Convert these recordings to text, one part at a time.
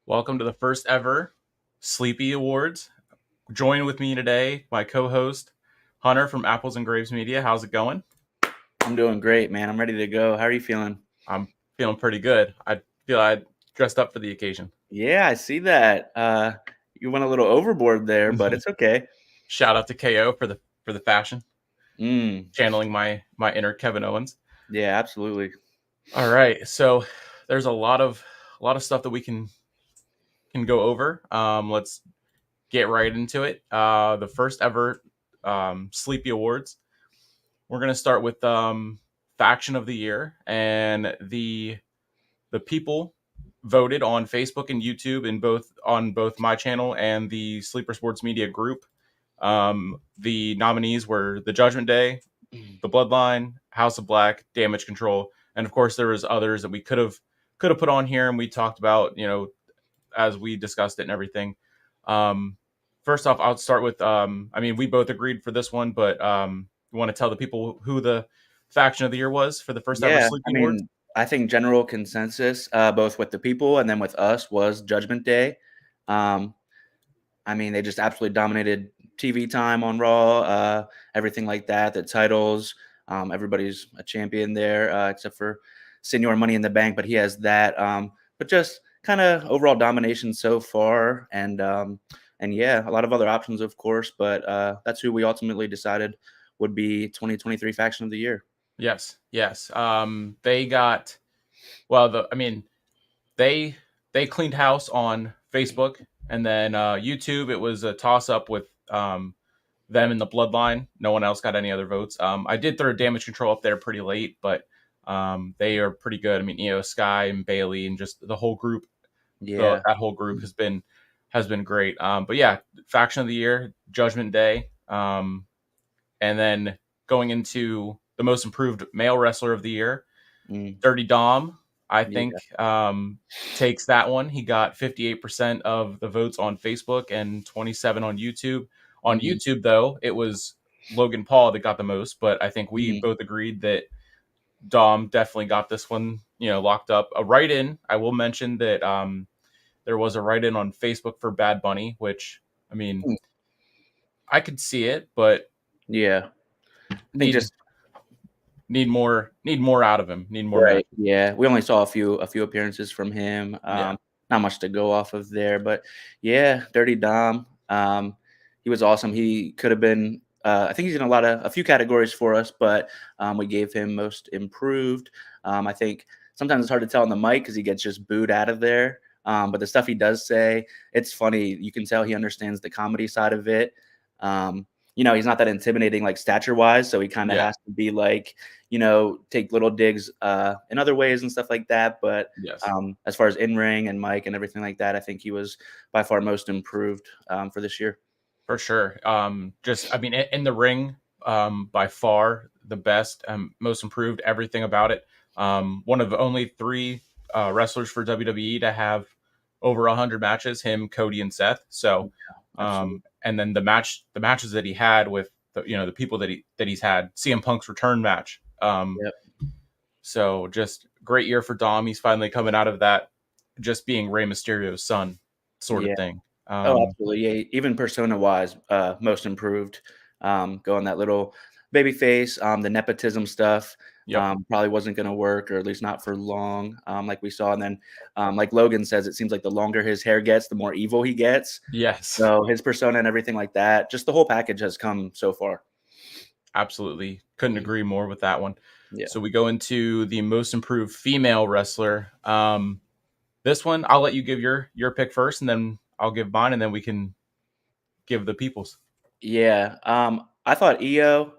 Welcome to the first ever Sleepy Awards. Join with me today, my co-host Hunter from Apples and Grapes Media. How's it going? I'm doing great, man. I'm ready to go. How are you feeling? I'm feeling pretty good. I feel I dressed up for the occasion. Yeah, I see that. You went a little overboard there, but it's okay. Shout out to KO for the fashion, Mm, channeling my inner Kevin Owens. yeah, absolutely. All right, so there's a lot of stuff that we can go over. Let's get right into it. The first ever Sleepy Awards. We're gonna start with faction of the year, and the people voted on Facebook and YouTube in both on both my channel and the Sleeper Sports Media group. The nominees were the Judgment Day, the Bloodline, House of Black, Damage Control, and of course there was others that we could have put on here and we talked about, as we discussed it and everything. Um, First off, I'll start with I mean, we both agreed for this one, but you want to tell the people who the faction of the year was for the first ever Yeah, Sleepy Awards? I think general consensus, both with the people and then with us, was Judgment Day. Um, they just absolutely dominated TV time on Raw, everything like that, the titles. Everybody's a champion there, except for Senior Money in the Bank, but he has that. But just kind of overall domination so far, and yeah, a lot of other options, of course. But that's who we ultimately decided would be 2023 Faction of the Year. Yes, yes. They got well. I mean, they cleaned house on Facebook, and then YouTube. It was a toss up with them and the Bloodline. No one else got any other votes. I did throw Damage Control up there pretty late, but they are pretty good. I mean, Sky and Bailey and just the whole group. Yeah, That whole group has been great. But yeah, Faction of the Year, Judgment Day, and then going into the most improved male wrestler of the year, mm, Dirty Dom. I think yeah, takes that one. He got 58% of the votes on Facebook and 27 on YouTube. On mhm, YouTube, though, it was Logan Paul that got the most, but I think we mhm. both agreed that Dom definitely got this one, locked up. A write-in. I will mention that there was a write-in on Facebook for Bad Bunny, which I mean, Mm, I could see it, but yeah. I think need just need more out of him. Need more right. matches. Yeah, we only saw a few appearances from him. Yeah. Not much to go off of there, but yeah, Dirty Dom. He was awesome. He could have been. I think he's in a few categories for us, but we gave him most improved. I think sometimes it's hard to tell on the mic because he gets just booed out of there. But the stuff he does say, it's funny. You can tell he understands the comedy side of it. Um, he's not that intimidating like stature wise, so he kind of Yeah. has to be like, take little digs in other ways and stuff like that. But Yes. as far as in ring and mic and everything like that, I think he was by far most improved for this year. For sure. Just I mean, in the ring, by far the best, most improved. Everything about it. One of only three wrestlers for WWE to have over 100 matches. Him, Cody, and Seth. So, Absolutely. and then the matches that he had with the people that he's had. CM Punk's return match. Yep. So just great year for Dom. He's finally coming out of that, just being Rey Mysterio's son, sort of Yeah. thing. Oh, absolutely. Yeah. Even persona wise, most improved. Going that little baby face, the nepotism stuff. Yep. Probably wasn't going to work, or at least not for long, like we saw. And then, like Logan says, it seems like the longer his hair gets, the more evil he gets. Yes. So his persona and everything like that, just the whole package has come so far. Absolutely. Couldn't agree more with that one. Yeah. So we go into the most improved female wrestler. This one, I'll let you give your pick first, and then I'll give mine, and then we can give the people's. Yeah. I thought Io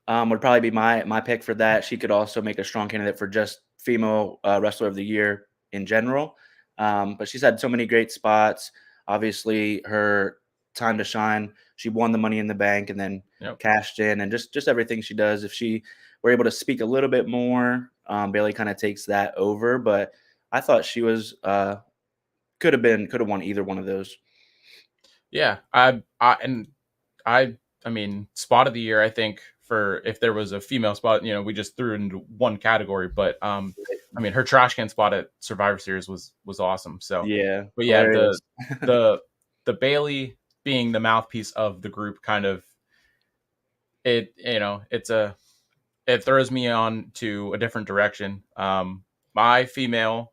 would probably be my pick for that. She could also make a strong candidate for just female wrestler of the year in general. But she's had so many great spots. Obviously, her time to shine she won the Money in the Bank and then Yep. cashed in, and just everything she does. If she were able to speak a little bit more, Bailey kind of takes that over. But I thought she was could have won either one of those. Yeah, I I mean, spot of the year. I think for if there was a female spot, we just threw it into one category. But I mean, her trash can spot at Survivor Series was awesome. So, Yeah, but yeah, hilarious. the Bailey being the mouthpiece of the group, kind of it throws me on to a different direction. My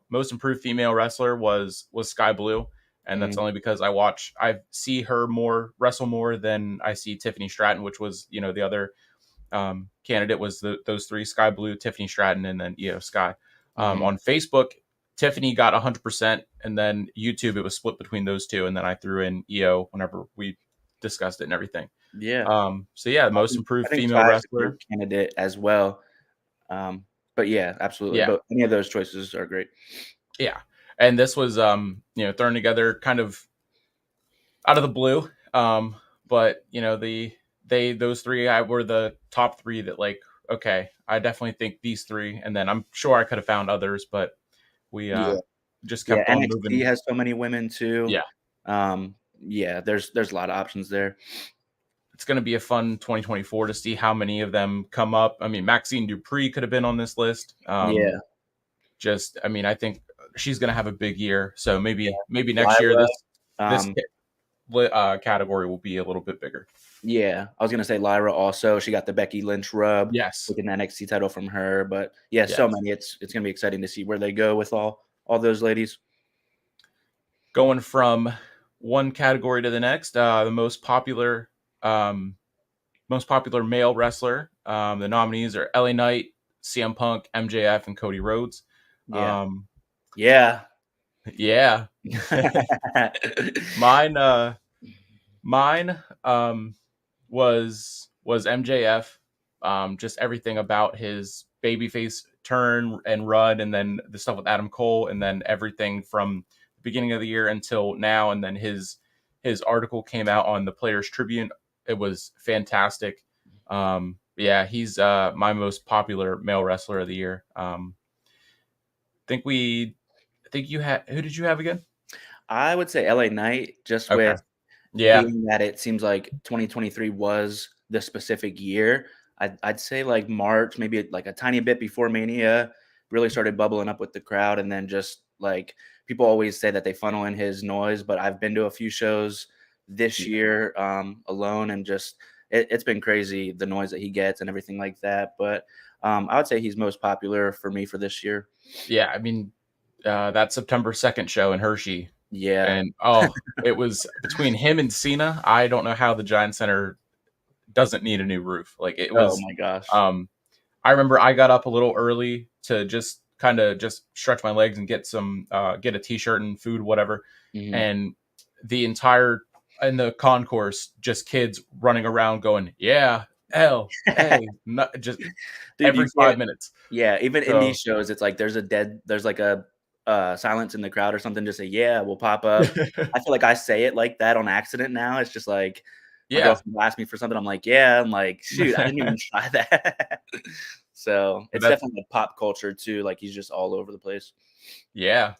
most improved female wrestler was Sky Blue, and that's Mhm. only because I see her wrestle more than I see Tiffany Stratton, which was the other candidate was those three: Sky Blue, Tiffany Stratton, and then Io Sky. Mhm. On Facebook, Tiffany got 100%, and then YouTube it was split between those two, and then I threw in Io whenever we discussed it and everything. Yeah, So yeah, most I improved think female Sky's a great wrestler. candidate as well. But yeah, absolutely. Yeah, But any of those choices are great. yeah. And this was thrown together kind of out of the blue. But those three I were the top three that like, okay, I definitely think these three, and then I'm sure I could have found others, but we Yeah. just Yeah, kept on NXT moving. has so many women too. Yeah. Yeah, there's a lot of options there. It's going to be a fun 2024 to see how many of them come up. I mean, Maxine Dupree could have been on this list. Yeah, I mean, I think she's going to have a big year. So yeah. maybe next year Lyra, this um, category will be a little bit bigger. yeah, I was gonna say Lyra also. She got the Becky Lynch rub, Yes. taking the NXT title from her. But yeah, so Yes. many. It's gonna be exciting to see where they go with all those ladies. Going from one category to the next, the most popular male wrestler. The nominees are LA Knight, CM Punk, MJF, and Cody Rhodes. Yeah. Um, Yeah. yeah, mine mine was MJF. Just everything about his babyface turn and run, and then the stuff with Adam Cole, and then everything from the beginning of the year until now, and then his article came out on the Players Tribune. It was fantastic. Yeah, he's my most popular male wrestler of the year. Think we, I think you had who did you have again? I would say LA Knight, just Okay, with yeah, being that it seems like 2023 was the specific year. I'd say like March, maybe like a tiny bit before Mania, really started bubbling up with the crowd, and then just like people always say that they funnel in his noise, but I've been to a few shows this year alone, and just it's been crazy the noise that he gets and everything like that. But I would say he's most popular for me for this year. yeah. I mean, that September 2nd show in Hershey. Yeah. And it was between him and Cena. I don't know how the Giant Center doesn't need a new roof. Like it Oh was. my gosh. I remember I got up a little early to just kind of just stretch my legs and get a t-shirt and food, whatever. Mhm. And the entire in the concourse, just kids running around going, "Yeah, L, A," not, just Dude, you every can't. 5 minutes. Yeah, even in So these shows, it's like there's like a silence in the crowd or something. Just say, "Yeah," will pop up. I feel like I say it like that on accident now. It's just like my yeah, girlfriend will ask me for something. I'm like, "Yeah." I'm like, "Shoot, I didn't even try that." So but it's that's definitely a pop culture too. Like he's just all over the place. yeah.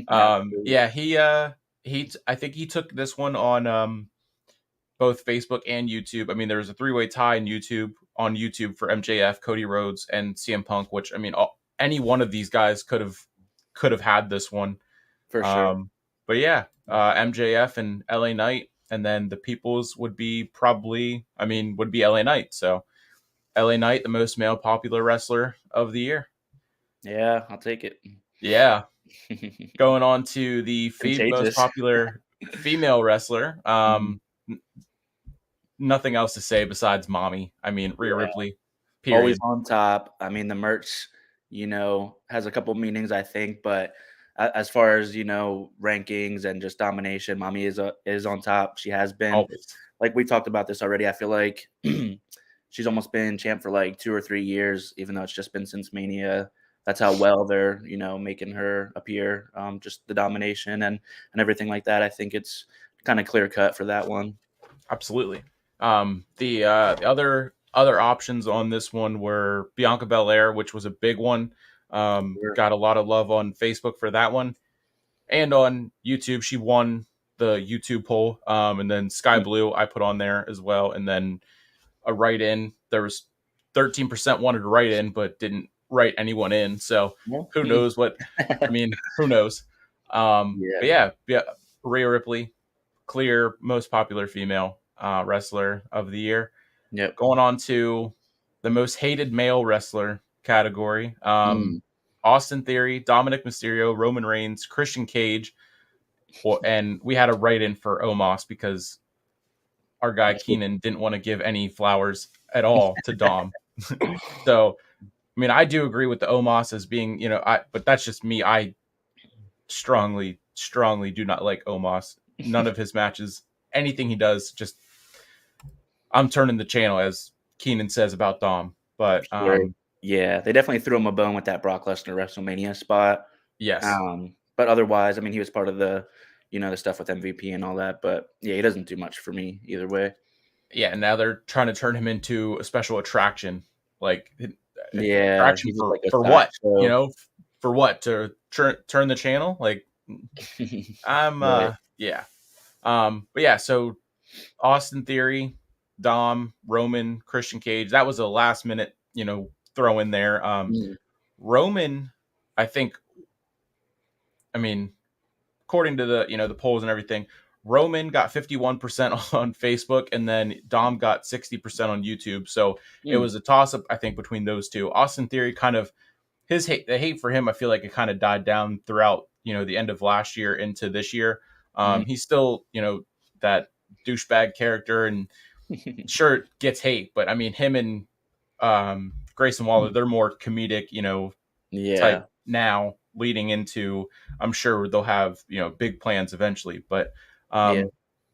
Absolutely. Yeah, I think he took this one on both Facebook and YouTube. I mean, there was a three-way tie in YouTube for MJF, Cody Rhodes, and CM Punk. Which I mean, any one of these guys could have had this one. For sure. Um, but yeah, MJF and LA Knight, and then the people's would be LA Knight. So LA Knight, the most male popular wrestler of the year. Yeah, I'll take it. Yeah, going on to the most Contagious. popular female wrestler. Mhm. Nothing else to say besides mommy. I mean, Rhea Yeah. Ripley. Always Period. on top. I mean, the merch, has a couple meanings, I think, but as far as rankings and just domination, mommy is on top. She has been, Always. like we talked about this already. I feel like she's almost been champ for like 2 or 3 years, even though it's just been since Mania. That's how well they're making her appear. Just the domination and everything like that. I think it's kind of clear cut for that one. Absolutely. The other options on this one were Bianca Belair, which was a big one. Sure. Got a lot of love on Facebook for that one, and on YouTube. She won the YouTube poll. And then Sky Blue I put on there as well, and then a write in. There was 13% wanted to write in, but didn't write anyone in. So Well, who knows what? I mean, who knows? But yeah. yeah, Rhea Ripley, clear most popular female wrestler of the year. Yep. Going on to the most hated male wrestler category. Mm. Austin Theory, Dominic Mysterio, Roman Reigns, Christian Cage, and we had a write in for Omos because our guy Keenan didn't want to give any flowers at all to Dom. So, I mean, I do agree with the Omos as being, but that's just me. I strongly do not like Omos. None of his matches, anything he does, just I'm turning the channel, as Keenan says about Dom. But Sure. Yeah, they definitely threw him a bone with that Brock Lesnar WrestleMania spot. yes, But otherwise, I mean, he was part of the stuff with MVP and all that. But yeah, he doesn't do much for me either way. yeah. And now they're trying to turn him into a special attraction, like Yeah, attraction he's just for like a what? sideshow. For what, to turn the channel? Like I'm Right. yeah. But yeah, so Austin Theory, Dom, Roman, Christian Cage. That was a last minute, throw in there. Mm. Roman, I think, I mean, according to the polls and everything, Roman got 51% on Facebook, and then Dom got 60% on YouTube. So it Mm. was a toss up, I think, between those two. Austin Theory kind of the hate for him, I feel like it kind of died down throughout, the end of last year into this year. Mhm. He's still, that douchebag character, and sure it gets hate, but I mean him and Grayson Waller, they're more comedic, type Yeah. now leading into, I'm sure they'll have, big plans eventually. But Yeah.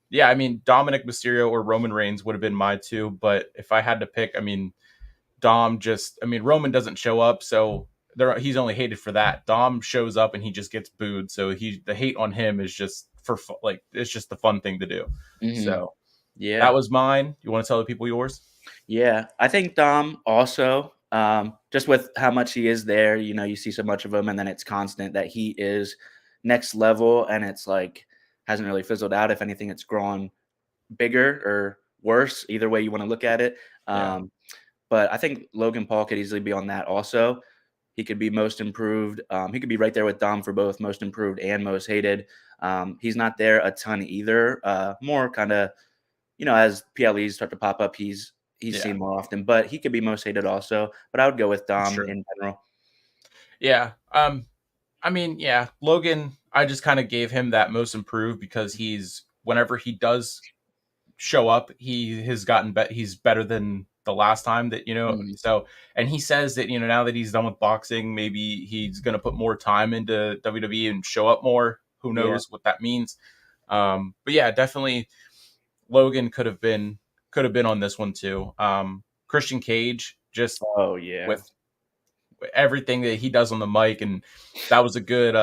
yeah, I mean Dominic Mysterio or Roman Reigns would have been my two, but if I had to pick, I mean Roman doesn't show up, so he's only hated for that. Dom shows up and he just gets booed, so the hate on him is just like it's just the fun thing to do. Mhm. So that Yeah. was mine. You want to tell the people yours? Yeah. I think Dom also, just with how much he is there, you see so much of him, and then it's constant that he is next level, and it's like hasn't really fizzled out. If anything, it's grown bigger or worse, either way you want to look at it. Yeah, Um, but I think Logan Paul could easily be on that also. He could be most improved. He could be right there with Dom for both most improved and most hated. He's not there a ton either. More kind of, as PLEs start to pop up, he's yeah, seen more often, but he could be most hated also. But I would go with that's Dom true. in general. Yeah. I mean, yeah, Logan, I just kind of gave him that most improved because whenever he does show up, he has he's better than the last time that, Mm, so, and he says that, now that he's done with boxing, maybe he's going to put more time into WWE and show up more. Who yeah. knows what that means? But yeah, definitely Logan could have been on this one too. Christian Cage, just Oh yeah. with everything that he does on the mic, and that was a good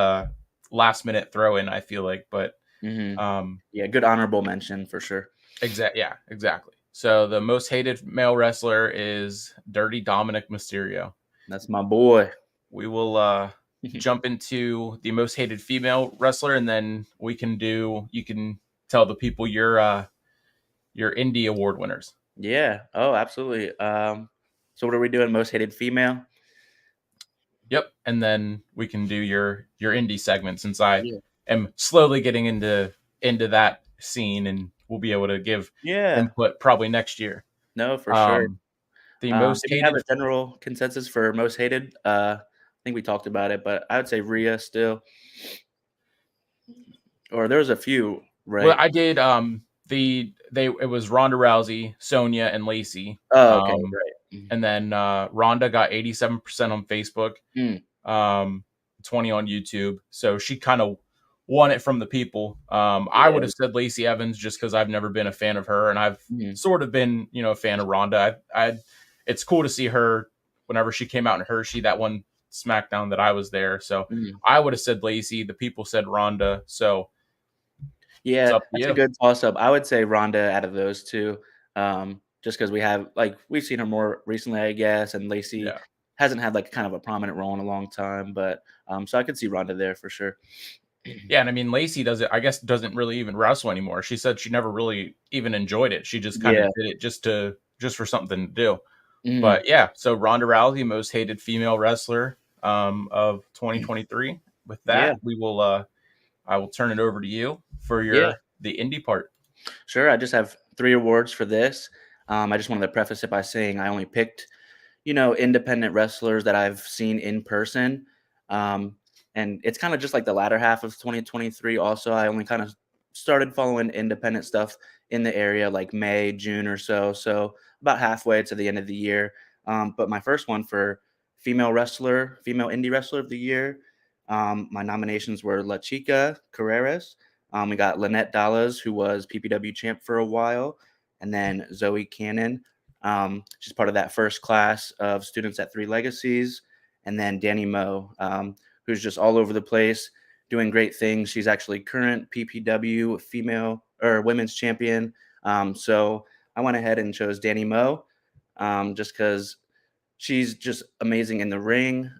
last minute throw in, I feel like. But Hmm. um Yeah. Good honorable mention for sure. exactly. So the most hated male wrestler is Dirty Dominic Mysterio. That's my boy. We will jump into the most hated female wrestler, and then you can tell the people your indie award winners. Yeah. Oh, absolutely. So what are we doing? Most hated female? Yep, and then we can do your indie segment, since I Yeah. am slowly getting into that scene, and we'll be able to give Yeah. input probably next year. No, for sure. Um, the most Did we have hated, a general consensus for most hated? I think we talked about it, but I would say Rhea still. Or there was a few, well, right? I did it was Ronda Rousey, Sonya, and Lacey. Oh, okay, Um, right. and then Ronda got 87% on Facebook, Mm, 20 on YouTube. So she kind of won it from the people. I would yeah. have said Lacey Evans just because I've never been a fan of her, and I've Mhm, sort of been, a fan of Ronda. It's cool to see her whenever she came out in Hershey, that one SmackDown that I was there. So mhm. I would have said Lacey. The people said Ronda. So It's Yeah, up to that's a you. good toss-up. I would say Ronda out of those 2, just because we've seen her more recently, I guess, and Lacey Yeah. hasn't had, like, kind of a prominent role in a long time, but, so I could see Ronda there for sure. Yeah, and I mean Lacey does it. I guess doesn't really even wrestle anymore. She said she never really even enjoyed it. She just kind of Yeah. did it just for something to do. Mhm. But yeah, so Ronda Rousey, most hated female wrestler of 2023. With Yeah, that, we will I will turn it over to you for yeah. your the indie part. Sure, I just have 3 awards for this. I just wanted to preface it by saying I only picked, independent wrestlers that I've seen in person. Um, and it's kind of just like the latter half of 2023. Also, I only kind of started following independent stuff in the area like May, June or so. So about halfway to the end of the year. But my first one for female indie wrestler of the year, my nominations were La Chica Carreras. We got Lynette Dallas, who was PPW champ for a while, and then Zoe Cannon. She's part of that first class of students at Three Legacies. And then Danny Moe, who's just all over the place, doing great things. She's actually current PPW female or women's champion. So I went ahead and chose Danny Moe just because she's just amazing in the ring.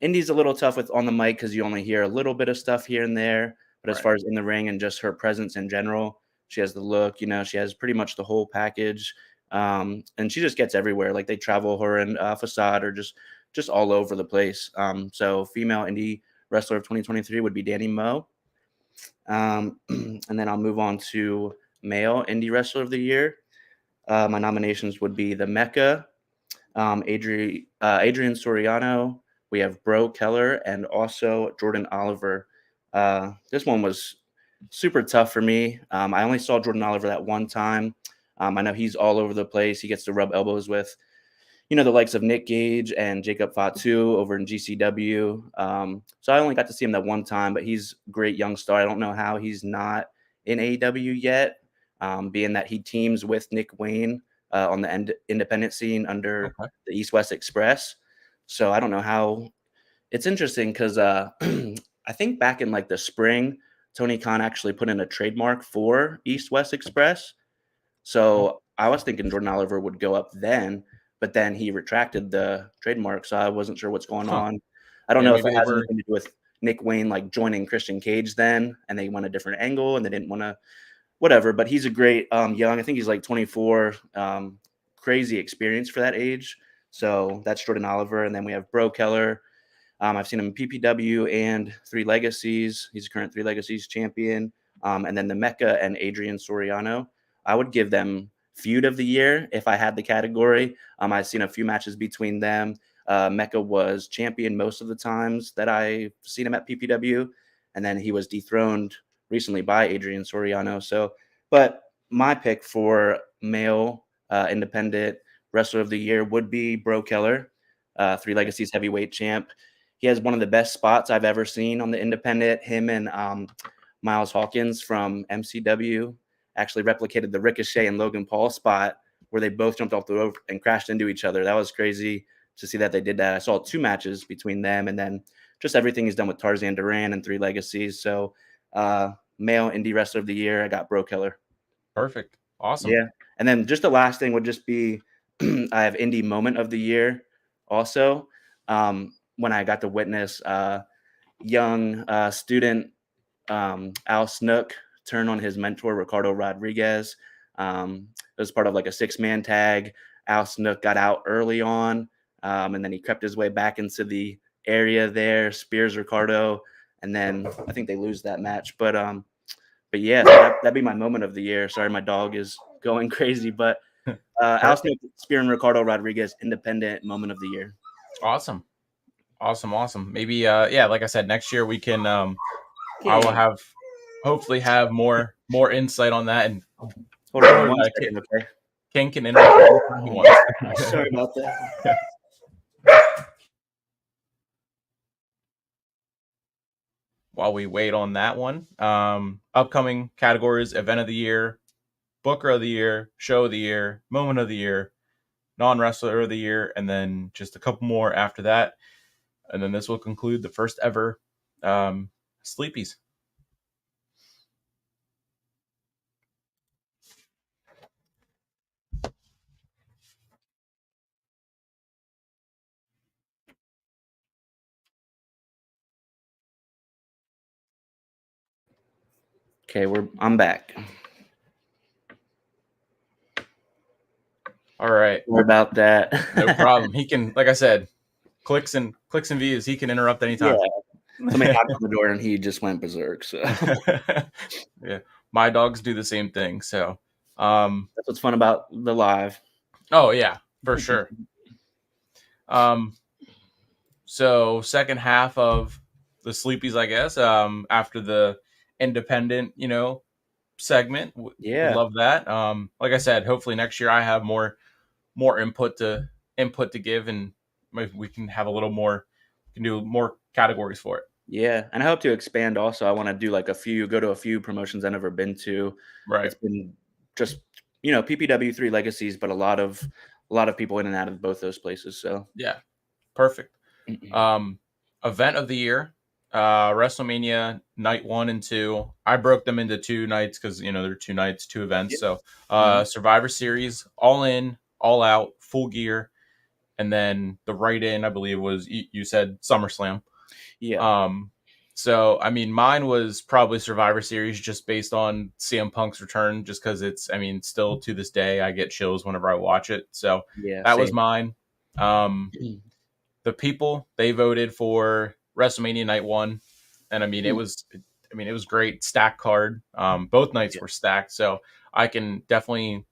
Indy's a little tough with on the mic because you only hear a little bit of stuff here and there. But as Right. far as in the ring and just her presence in general, she has the look. She has pretty much the whole package, and she just gets everywhere. Like they travel her and Facade are just all over the place. So female indie wrestler of 2023 would be Danny Moe, and then I'll move on to male indie wrestler of the year. My nominations would be the Mecca, Adrian Soriano. We have Bro Keller and also Jordan Oliver. This one was super tough for me. I only saw Jordan Oliver that one time. I know he's all over the place. He gets to rub elbows with, the likes of Nick Gage and Jacob Fatu over in GCW. So I only got to see him that one time, but he's a great young star. I don't know how he's not in AEW yet, being that he teams with Nick Wayne on the independent scene under Okay. the East West Express. So I don't know how. It's interesting because I think back in like the spring, Tony Khan actually put in a trademark for East West Express. Oh, So I was thinking Jordan Oliver would go up then, but then he retracted the trademark. So I wasn't sure what's going huh. on. I don't Yeah, know if maybe it they has were. anything to do with Nick Wayne like joining Christian Cage then, and they went a different angle, and they didn't want to whatever. But he's a great young. I think he's like 24. Crazy experience for that age. So that's Jordan Oliver, and then we have Bro Keller. I've seen him in PPW and Three Legacies. He's a current Three Legacies champion. And then the Mecca and Adrian Soriano. I would give them feud of the year if I had the category. I've seen a few matches between them. Mecca was champion most of the times that I've seen him at PPW, and then he was dethroned recently by Adrian Soriano. So, but my pick for male independent wrestler of the year would be Bro Keller, Three Legacies heavyweight champ. He has one of the best spots I've ever seen on the independent. Him and Miles Hawkins from MCW actually replicated the Ricochet and Logan Paul spot where they both jumped off the rope and crashed into each other. That was crazy to see that they did that. I saw 2 matches between them, and then just everything he's done with Tarzan Duran and Three Legacies. So, male indie wrestler of the year, I got Bro Keller. Perfect. Awesome. Yeah, and then just the last thing would just be I have indie moment of the year also. When I got to witness young student Al Snook turn on his mentor Ricardo Rodriguez. It was part of like a 6-man tag. Al Snook got out early on, and then he crept his way back into the area there, spears Ricardo, and then I think they lose that match. But yeah, so that'd be my moment of the year. Sorry, my dog is going crazy, but Al Perfect. Snook spearing Ricardo Rodriguez, independent moment of the year. Awesome. Awesome. Awesome. Maybe yeah, like I said, next year we can I will Okay. have hopefully have more insight on that, and Hold on or one second, okay? King can interrupt anytime he wants. Sorry about that. While we wait on that one, upcoming categories: event of the year, booker of the year, show of the year, moment of the year, non-wrestler of the year, and then just a couple more after that. And then this will conclude the first ever Sleepies. Okay, I'm back. All right. Sorry about that. No problem. He can, like I said, clicks and views. He can interrupt Yeah. anytime. Somebody knocked on the door and he just went berserk. So Yeah, my dogs do the same thing. So, that's what's fun about the live. oh yeah, for sure. Um, so second half of the Sleepies, I guess. After the independent, segment, would Yeah. love that. Like I said, hopefully next year I have more input to give, and maybe we can have a little more, can do more categories for it. Yeah. And I hope to expand also. I want to do like go to a few promotions I've never been to. Right. It's been just, PPW3 legacies, but a lot of people in and out of both those places. So Yeah. Perfect. Um, Event of the year, WrestleMania night 1 and 2. I broke them into 2 nights because they're 2 nights, 2 events. Yeah. So Mhm. Survivor Series, All In, All Out, Full Gear, and then the right in, I believe, was you said SummerSlam. Yeah. Um, so I mean, mine was probably Survivor Series, just based on CM Punk's return, just because still to this day I get chills whenever I watch it. So Yeah. that was Same. mine. The people, they voted for WrestleMania Night 1, and it was great, stacked card. Both nights Yeah. were stacked, so I can definitely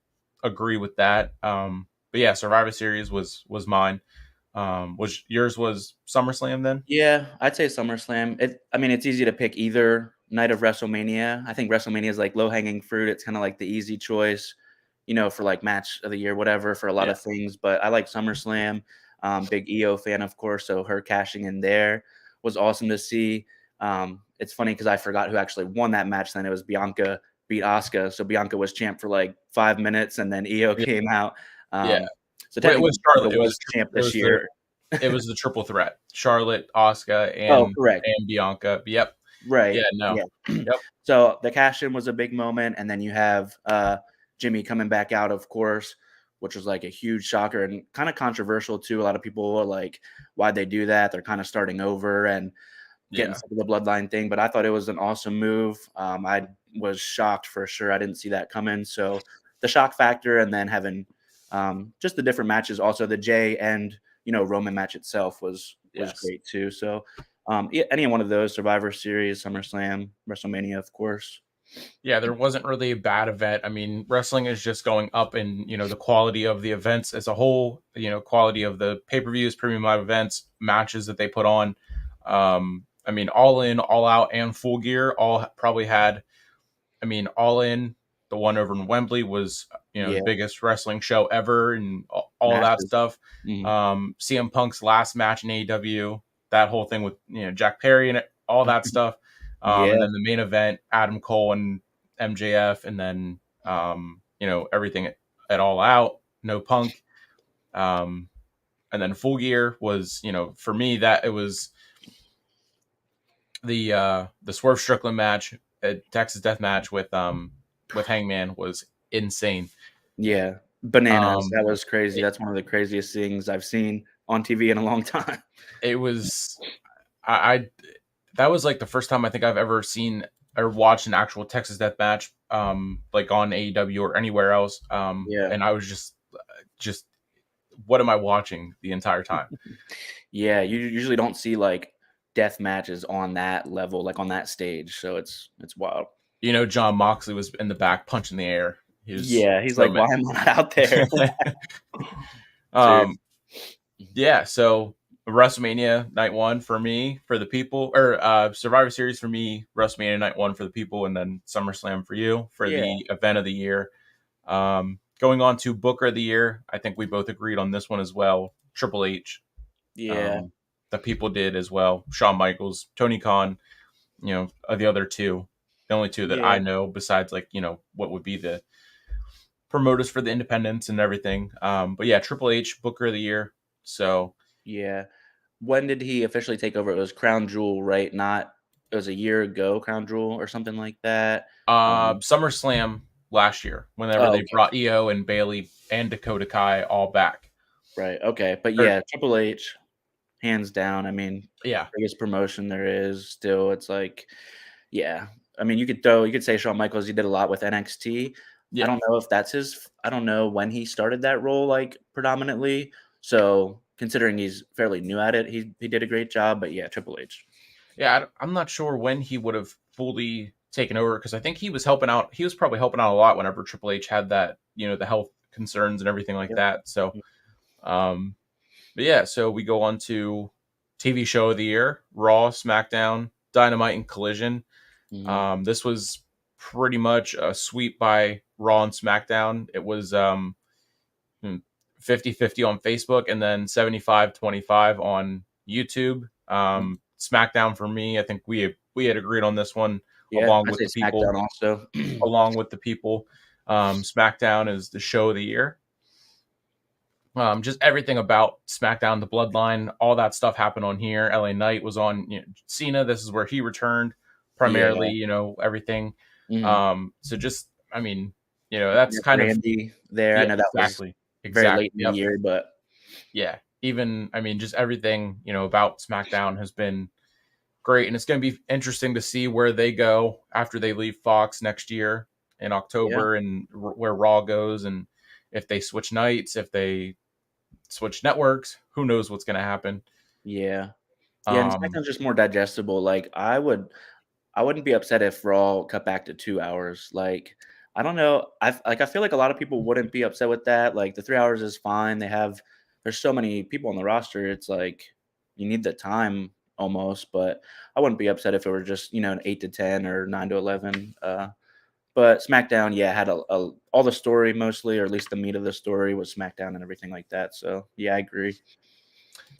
agree with that. But yeah, Survivor Series was mine. Was yours was SummerSlam then? Yeah, I'd say SummerSlam. It's easy to pick either night of WrestleMania. I think WrestleMania is like low hanging fruit. It's kind of like the easy choice, for like match of the year, whatever, for a lot Yeah, of things. But I like SummerSlam. Big EO fan, of course. So her cashing in there was awesome to see. It's funny because I forgot who actually won that match. Then it was Bianca beat Asuka. So Bianca was champ for like 5 minutes, and then EO yeah, came out. yeah. So Wait, it technically, was Charlotte. Bianca was champ It this was the year. it was the triple threat: Charlotte, Asuka, Oh, and correct. Bianca. Yep. Right. Yeah. No. Yeah. Yep. So the cash in was a big moment, and then you have Jimmy coming back out, of course, which was like a huge shocker and kind of controversial too. A lot of people are like, "Why'd they do that? They're kind of starting over and getting Yeah. sick of the bloodline thing." But I thought it was an awesome move. I was shocked for sure. I didn't see that coming. So the shock factor, and then having just the different matches, also the Jay and Roman match itself was Yes. great too. So yeah, any one of those, Survivor Series, SummerSlam, WrestleMania, of course. Yeah, there wasn't really a bad event. I mean, wrestling is just going up in, the quality of the events as a whole, quality of the pay-per-views, premium live events, matches that they put on. I mean, All In, All Out, and Full Gear all probably had, All In, the one over in Wembley was, the Yeah, biggest wrestling show ever, and all of that massive. stuff. Mhm. CM Punk's last match in AEW, that whole thing with, Jack Perry and all that stuff. And Yeah, then the main event, Adam Cole and MJF, and then everything at All Out, no Punk, and then Full Gear was, for me, that it was the Swerve Strickland match, Texas Death Match with Hangman was insane. yeah, bananas. Um, That was crazy. it, That's one of the craziest things I've seen on TV in a long time. it was I that was like the first time I think I've ever seen or watched an actual Texas Death Match, like on AEW or anywhere else. Yeah, And I was just what am I watching the entire time? yeah. You usually don't see like death matches on that level, like on that stage. So it's wild. John Moxley was in the back punching the air. He was Yeah, he's so like, mad. why am I not out there? Seriously. um, yeah. So WrestleMania night 1 for me, for the people, or Survivor Series for me, WrestleMania night 1 for the people, and then SummerSlam for you for Yeah, the event of the year. Going on to Booker of the Year, I think we both agreed on this one as well. Triple H. yeah, Um, the people did as well. Shawn Michaels, Tony Khan, the other two, the only two that I yeah, know besides, like, what would be the promoters for the independents and everything. But yeah, Triple H, Booker of the Year. So yeah. When did he officially take over? It was Crown Jewel, right? Not it was a year ago, Crown Jewel or something like that. SummerSlam last year, whenever Oh, they okay. brought EO and Bailey and Dakota Kai all back. Right. Okay. But Or, yeah, Triple H, hands down. yeah, Biggest promotion there is still. It's like, yeah. I mean, you could say Shawn Michaels. He did a lot with NXT. I Yeah. don't know if that's his. I don't know when he started that role like predominantly. So considering he's fairly new at it, he did a great job. But yeah, Triple H. Yeah, I'm not sure when he would have fully taken over because I think he was helping out. He was probably helping out a lot whenever Triple H had that, the health concerns and everything like Yep. that. So, um, but yeah, so we go on to TV show of the year: Raw, SmackDown, Dynamite, and Collision. Mhm. This was pretty much a sweep by Raw and SmackDown. It was 50-50 on Facebook and then 75-25 on YouTube. SmackDown for me, I think we had agreed on this one Yeah, along I'd with say the people. SmackDown also. Along with the people, SmackDown is the show of the year. Just everything about SmackDown, the Bloodline, all that stuff happened on here. LA Knight was on, Cena. This is where he returned primarily. Yeah. Everything. Mhm. So just, I mean, that's With kind of Randy there. I yeah, know that was exactly, very exactly. late in the Yep. year, but Yeah, even I mean, just everything about SmackDown has been great, and it's going to be interesting to see where they go after they leave Fox next year in yeah. October, and where Raw goes, and if they switch nights, if they switch networks, who knows what's going to happen. Yeah. Yeah, and Um, SmackDown's just more digestible. Like, I wouldn't be upset if Raw cut back to 2 hours. Like, I don't know. I feel like a lot of people wouldn't be upset with that. Like, the 3 hours is fine. There's so many people on the roster. It's like you need the time almost, but I wouldn't be upset if it were just, an 8 to 10 or 9 to 11. But SmackDown, yeah, had all the story mostly, or at least the meat of the story was SmackDown and everything like that. So, yeah, I agree.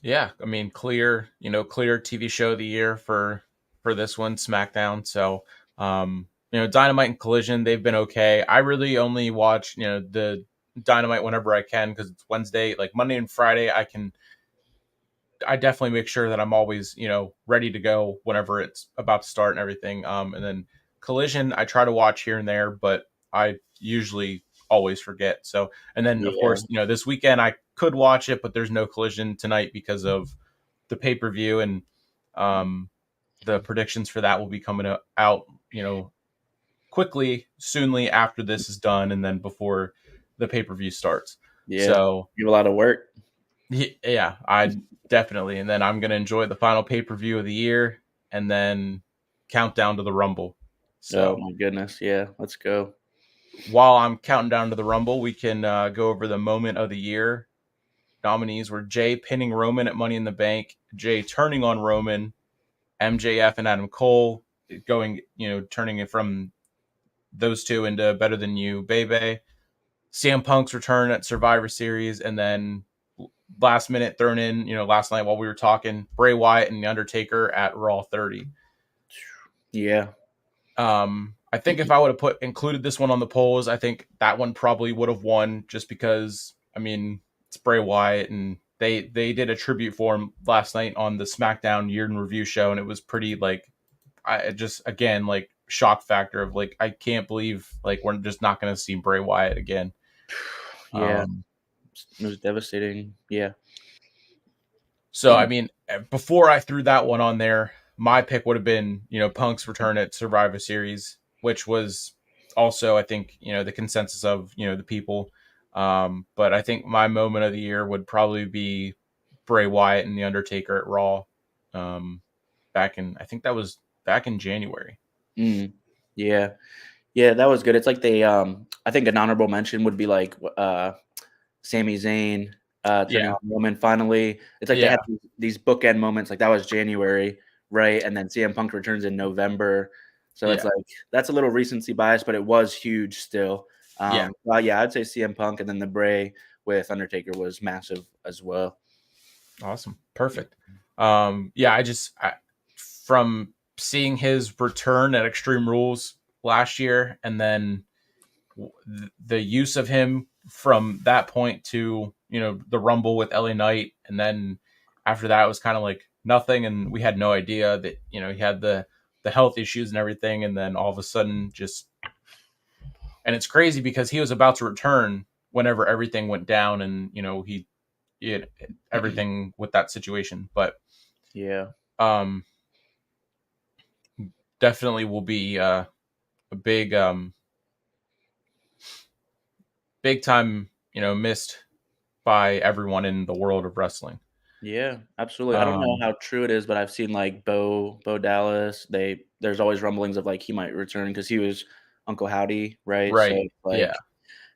yeah, I mean, clear TV show of the year for this one, SmackDown. So, Dynamite and Collision, they've been okay. I really only watch the Dynamite whenever I can because it's Wednesday, like Monday and Friday. I definitely make sure that I'm always ready to go whenever it's about to start and everything. And then Collision, I try to watch here and there, but I usually always forget. So, and then of Yeah. course, this weekend I could watch it, but there's no Collision tonight because of the pay per view, and um, the predictions for that will be coming out, quickly, soonly after this is done, and then before the pay per view starts. Yeah. So You have a lot of work. yeah, I definitely. And then I'm gonna enjoy the final pay per view of the year, and then countdown to the Rumble. Oh So my goodness. Yeah. Let's go. while I'm counting down to the Rumble, we can go over the moment of the year. Nominees were Jay pinning Roman at Money in the Bank, Jay turning on Roman, MJF and Adam Cole going, turning it from those two into Better Than You, Bebe, CM Punk's return at Survivor Series, and then last minute thrown in, last night while we were talking, Bray Wyatt and The Undertaker at Raw 30. Yeah. I think if I would have included this one on the polls, I think that one probably would have won just because, I mean, it's Bray Wyatt, and they did a tribute for him last night on the SmackDown Year in Review show, and it was pretty like, I just again like shock factor of like I can't believe like we're just not going to see Bray Wyatt again. Yeah. Um, It was devastating. Yeah. So I mean, before I threw that one on there, my pick would have been Punk's return at Survivor Series, which was also I think the consensus of the people. But I think my moment of the year would probably be Bray Wyatt and the Undertaker at Raw. Um, back in I think that was back in January. Mm. Yeah. Yeah, that was good. It's like I think an honorable mention would be like Sami Zayn turning Yeah, on Roman finally. It's like they yeah, had these bookend moments. Like that was January, right? And then CM Punk returns in November. So it's yeah, like that's a little recency bias, but it was huge still. yeah. Yeah, I'd say CM Punk and then the Bray with Undertaker was massive as well. Awesome, perfect. Yeah, from seeing his return at Extreme Rules last year, and then the use of him from that point to the Rumble with LA Knight, and then after that it was kind of like nothing, and we had no idea that he had the health issues and everything, and then all of a sudden just and it's crazy because he was about to return whenever everything went down, and he had everything with that situation, but Yeah. um definitely will be a big big time, missed by everyone in the world of wrestling. Yeah, absolutely. I don't know Um, how true it is, but I've seen like Bo Dallas. There's always rumblings of like he might return because he was Uncle Howdy, right? So right. it's Yeah. like,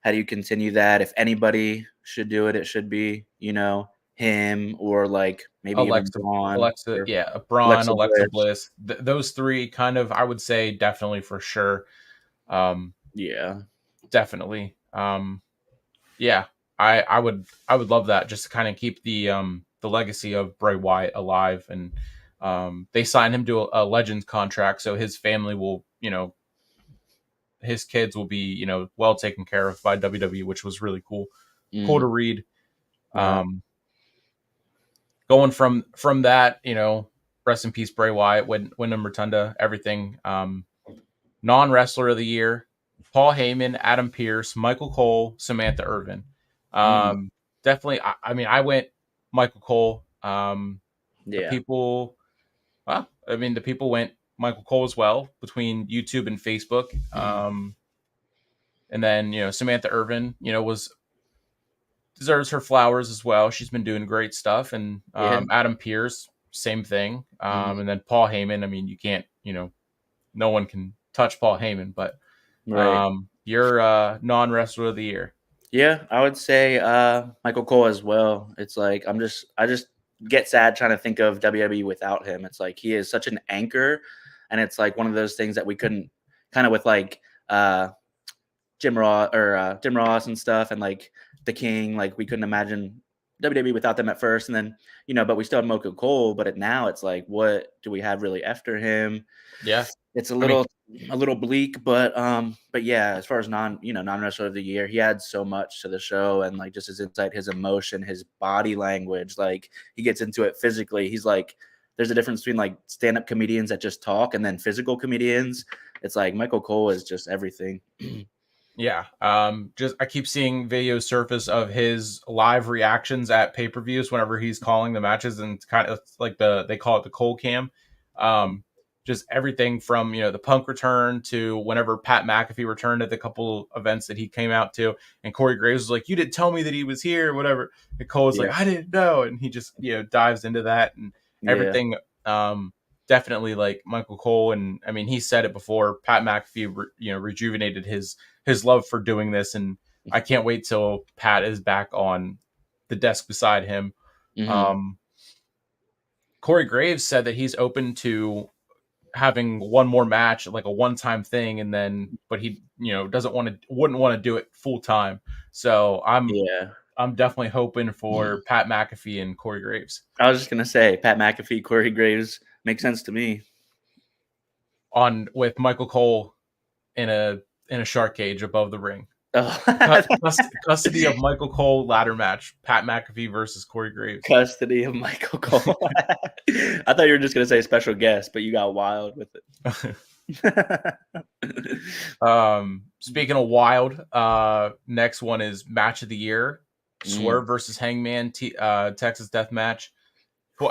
how do you continue that? If anybody should do it, it should be him or like maybe even Alexa, Braun Alexa, or yeah, Braun, Alexa Alexa Bliss. Bliss, those three kind of, I would say, definitely for sure. Um, Yeah. definitely. Yeah, I would love that just to kind of keep the legacy of Bray Wyatt alive, and they signed him to a Legends contract, so his family will, his kids will be, well taken care of by WWE, which was really cool. Cool to Mm, read. right. Um, going from that, rest in peace Bray Wyatt, Wyndham Rotunda, everything. Non wrestler of the year: Paul Heyman, Adam Pearce, Michael Cole, Samantha Irvin. Mm, Definitely. I mean, I went Michael Cole. The yeah. people, well, I mean, the people went Michael Cole as well between YouTube and Facebook. And then Samantha Irvin, was deserves her flowers as well. She's been doing great stuff, and Yeah. Adam Pearce, same thing. Mhm. And then Paul Heyman. I mean, you can't, no one can touch Paul Heyman, but Right. you're non wrestler of the year. Yeah, I would say Michael Cole as well. It's like I just get sad trying to think of WWE without him. It's like he is such an anchor, and it's like one of those things that we couldn't kind of with like uh Jim Ross and stuff, and like the King. Like we couldn't imagine WWE without them at first, and then but we still had Michael Cole. But now it's like, what do we have really after him? Yeah, It's I mean, a little bleak, but yeah, as far as non wrestler of the year, he adds so much to the show and like just his insight, his emotion, his body language. Like he gets into it physically. He's like, there's a difference between like stand up comedians that just talk and then physical comedians. It's like Michael Cole is just everything. yeah. Just I keep seeing videos surface of his live reactions at pay per views whenever he's calling the matches, and it's kind of like they call it the Cole Cam. Um, just everything from the Punk return to whenever Pat McAfee returned at the couple events that he came out to, and Corey Graves was like, "You didn't tell me that he was here," whatever. And Cole was Yeah, like, "I didn't know," and he just dives into that and yeah, everything. Definitely like Michael Cole, and I mean he said it before. Pat McAfee, rejuvenated his love for doing this, and I can't wait till Pat is back on the desk beside him. hmm Um, Corey Graves said that he's open to having one more match, like a one-time thing, and then but he doesn't wouldn't want to do it full time. So yeah. I'm definitely hoping for Pat McAfee and Corey Graves I was just gonna say Pat McAfee, Corey Graves makes sense to me. on with Michael Cole in a shark cage above the ring. Oh. Custody of Michael Cole ladder match: Pat McAfee versus Corey Graves. Custody of Michael Cole. I thought you were just gonna say special guest, but you got wild with it. Speaking of wild, next one is match of the year: Mm, Swerve versus Hangman, Texas Death Match.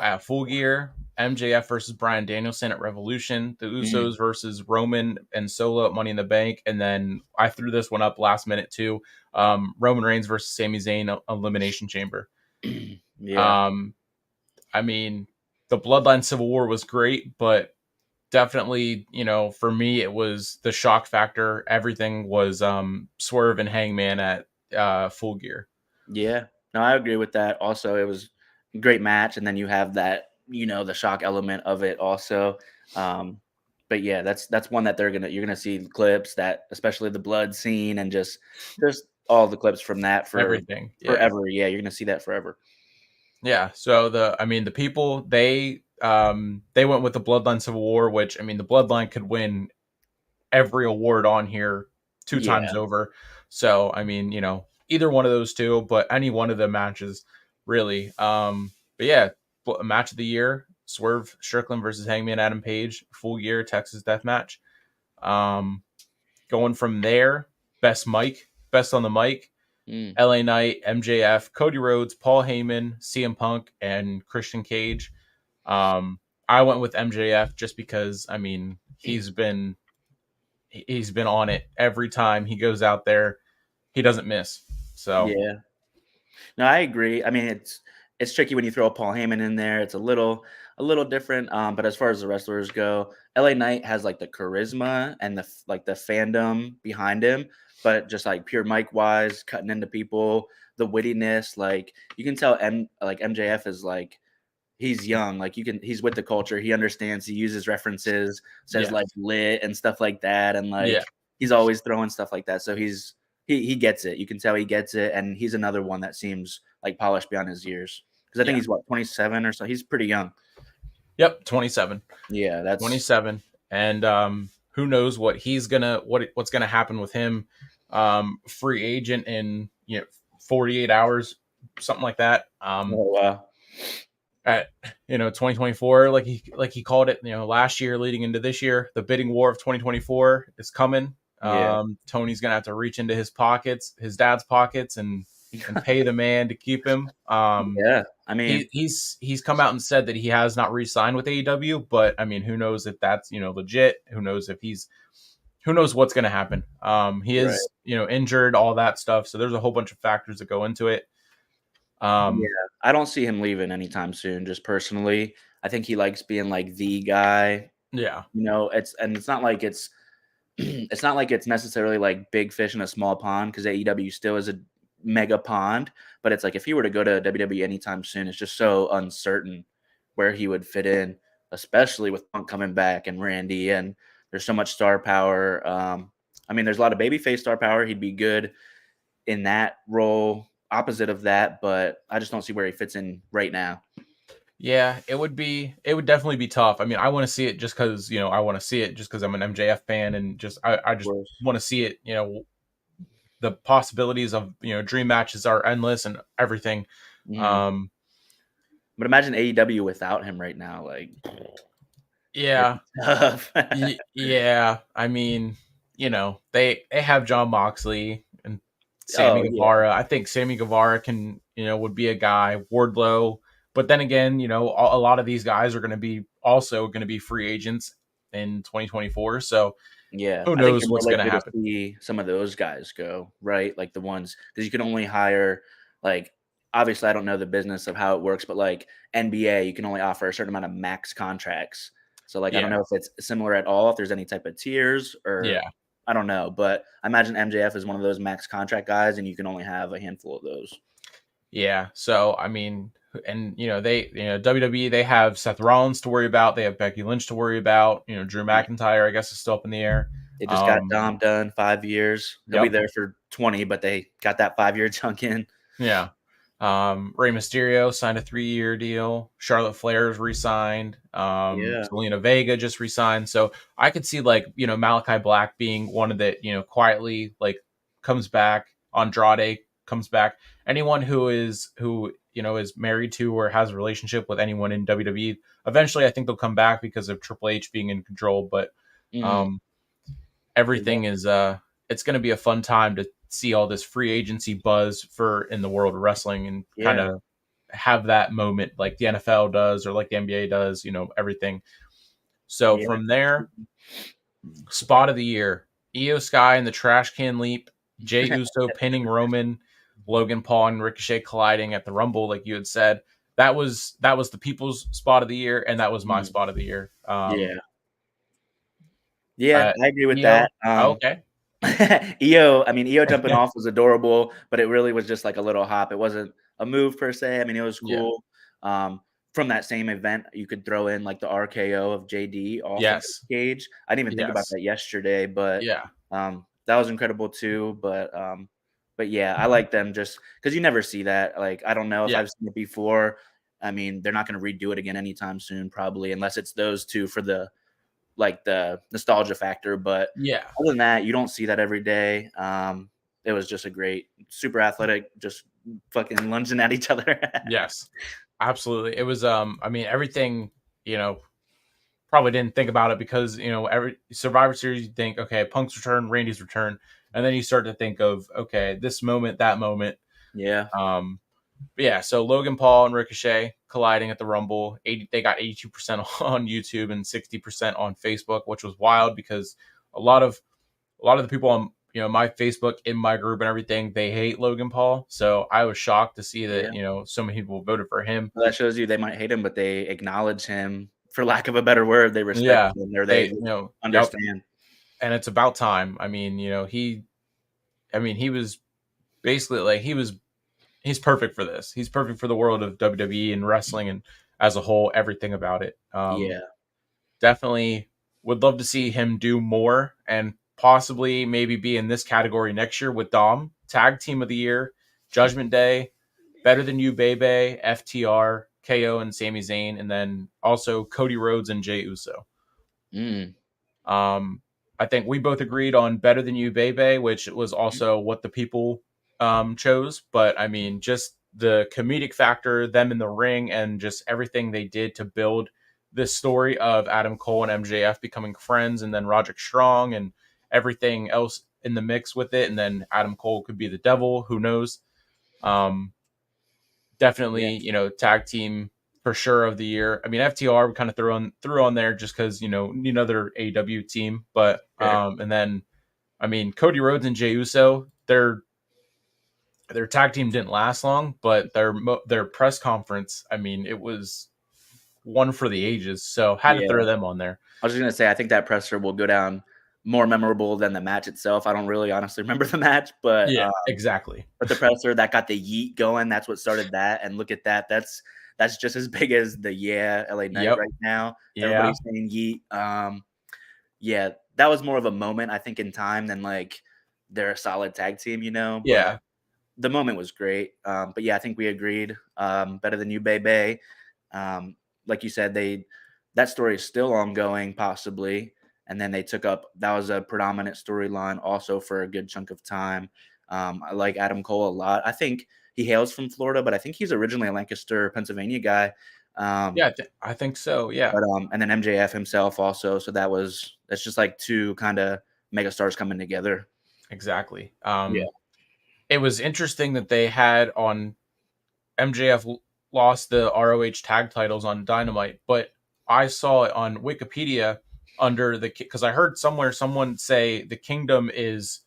At Full Gear, MJF versus Brian Danielson at Revolution, the mm, Usos versus Roman and Solo at Money in the Bank, and then I threw this one up last minute too. Roman Reigns versus Sami Zayn, Elimination Chamber. yeah, Um, I mean, the Bloodline Civil War was great, but definitely, for me, it was the shock factor. Everything was Swerve and Hangman at Full Gear. yeah. No, I agree with that. Also, it was a great match, and then you have that, the shock element of it also. Um, but yeah, that's one that you're gonna see clips that, especially the blood scene and just all the clips from that for Everything, yeah. forever. Yeah, you're gonna see that forever. Yeah. So the people they went with the Bloodline Civil War, which I mean the Bloodline could win every award on here two times Yeah, over. So I mean, either one of those two, but any one of the matches really. But yeah, match of the year: Swerve Strickland versus Hangman Adam Page, Full Gear Texas Death Match. Um, going from there, best on the mic: mm, LA Knight, MJF, Cody Rhodes, Paul Heyman, CM Punk, and Christian Cage. I went with MJF just because, I mean, he's been on it every time he goes out there. He doesn't miss. So Yeah. No, I agree. I mean, it's tricky when you throw Paul Heyman in there. It's a little different. But as far as the wrestlers go, LA Knight has like the charisma and the fandom behind him. But just like pure mic wise, cutting into people, the wittiness, like you can tell MJF is like he's young. Like he's with the culture. He understands. He uses references, says yes, like lit and stuff like that, and yeah, like he's always throwing stuff like that. So he gets it. You can tell he gets it, and he's another one that seems like polished beyond his years. Because I think yeah, he's what 27 or so. He's pretty young. yep, 27, Yeah, that's 27, and who knows what's gonna happen with him, free agent in 48 hours, something like that. oh wow. At 2024, like he called it, last year leading into this year, the bidding war of 2024 is coming. Yeah, Tony's gonna have to reach into his dad's pockets, and pay the man to keep him. yeah. I mean, He's come out and said that he has not re-signed with AEW, but I mean, who knows if that's legit? Who knows what's going to happen? He right. is injured, all that stuff. So there's a whole bunch of factors that go into it. Yeah, I don't see him leaving anytime soon. Just personally, I think he likes being like the guy. Yeah, It's not like it's it's not like it's necessarily like big fish in a small pond because AEW still is a mega pond. But it's like if he were to go to WWE anytime soon, it's just so uncertain where he would fit in, especially with Punk coming back and Randy, and there's so much star power. I mean, there's a lot of babyface star power. He'd be good in that role, opposite of that, but I just don't see where he fits in right now. yeah. It would definitely be tough. I mean, I want to see it just because I want to see it just because I'm an MJF fan, and I Of just course. want to see it. The possibilities of dream matches are endless and everything. Mhm. Um, But imagine AEW without him right now. Like, it'd yeah, be tough. Yeah, I mean, they have John Moxley and Sammy Oh, yeah. Guevara. I think Sammy Guevara would be a guy. Wardlow, but then again, a lot of these guys are going to be free agents in 2024. So Yeah. who I think knows you're more what's going to likely to happen? see some of those guys go, right? Like the ones, because you can only hire, like, obviously, I don't know the business of how it works, but like NBA, you can only offer a certain amount of max contracts. So, like, I don't Yeah, know if it's similar at all, if there's any type of tiers or yeah, I don't know, but I imagine MJF is one of those max contract guys, and you can only have a handful of those. yeah. So I mean, and WWE, they have Seth Rollins to worry about. They have Becky Lynch to worry about. Drew McIntyre, I guess, is still up in the air. They just got Um, Dom done 5 years. He'll be yep. there for 20, but they got that 5 year chunk in. Yeah. Rey Mysterio signed a 3-year deal. Charlotte Flair's re-signed. Yeah. Selena Vega just re-signed. So I could see Malachi Black being one of the quietly comes back. Andrade comes back. Anyone who is married to or has a relationship with anyone in WWE, eventually I think they'll come back because of Triple H being in control. But Mhm. um, everything is it's going to be a fun time to see all this free agency buzz for in the world of wrestling and kind Yeah. of have that moment like the NFL does or like the NBA does, everything. So Yeah. from there, spot of the year, Io Sky and the trash can leap, Jay Uso pinning Roman, Logan Paul and Ricochet colliding at the Rumble, like you had said. That was the people's spot of the year, and that was my Mhm. spot of the year. Yeah. Yeah, Uh, I agree with Io, that. okay, Io jumping off was adorable, but it really was just like a little hop. It wasn't a move per se. I mean, it was yeah, cool. From that same event, you could throw in like the RKO of JD off of the yes, cage. I didn't even think about yes, that yesterday, but yeah. that was incredible too. But yeah, I like them just because you never see that. Like, I don't know if Yeah, I've seen it before. I mean, they're not going to redo it again anytime soon, probably, unless it's those two for the nostalgia factor. But yeah, other than that, you don't see that every day. It was just a great, super athletic, just fucking lunging at each other. yes, absolutely. It was, I mean, everything, you know, probably didn't think about it because, every Survivor Series, you think, okay, Punk's return, Randy's return. And then you start to think of, okay, this moment, that moment. Yeah, Um, yeah, so Logan Paul and Ricochet colliding at the Rumble. They got 82% on YouTube and 60% on Facebook, which was wild because a lot of the people on my Facebook in my group and everything, they hate Logan Paul. So I was shocked to see that Yeah. so many people voted for him. Well, that shows you they might hate him, but they acknowledge him, for lack of a better word. They respect Yeah, him or they they yep, understand. and it's about time. I mean, he was basically like he's perfect for this. He's perfect for the world of WWE and wrestling and as a whole, everything about it. Yeah. Definitely would love to see him do more and possibly maybe be in this category next year with Dom. Tag Team of the Year, Judgment Day, Better Than You, Bebe, FTR, KO, and Sami Zayn, and then also Cody Rhodes and Jey Uso. Mm. Um, I think we both agreed on Better Than You, Bebe, which was also what the people chose. But I mean, just the comedic factor, them in the ring, and just everything they did to build this story of Adam Cole and MJF becoming friends, and then Roderick Strong and everything else in the mix with it. And then Adam Cole could be the devil. Who knows? Um, Yeah. Definitely, tag team for sure of the year. I mean, FTR we kind of threw on there just because another AW team, but Sure. and then I mean Cody Rhodes and Jey Uso, their tag team didn't last long, but their press conference, I mean, it was one for the ages. So had to Yeah. throw them on there. I was just gonna say, I think that presser will go down more memorable than the match itself. I don't really honestly remember the match, Yeah, exactly. but the presser that got the yeet going, that's what started that. And look at that. That's just as big as the LA Knight Yep. right now. Yeah. Everybody's saying yeet. Yeah, that was more of a moment, I think, in time than like they're a solid tag team. But Yeah. the moment was great. But yeah, I think we agreed. Better Than You, Bebe. Um, like you said, that story is still ongoing, possibly. And then they took up that was a predominant storyline also for a good chunk of time. I like Adam Cole a lot. I think he hails from Florida, but I think he's originally a Lancaster, Pennsylvania guy. Um, Yeah, I think so. Yeah. but and then MJF himself also. So that's just like two kind of mega stars coming together. Exactly. Yeah. It was interesting that they had on MJF lost the ROH tag titles on Dynamite, but I saw it on Wikipedia under because I heard somewhere someone say the Kingdom is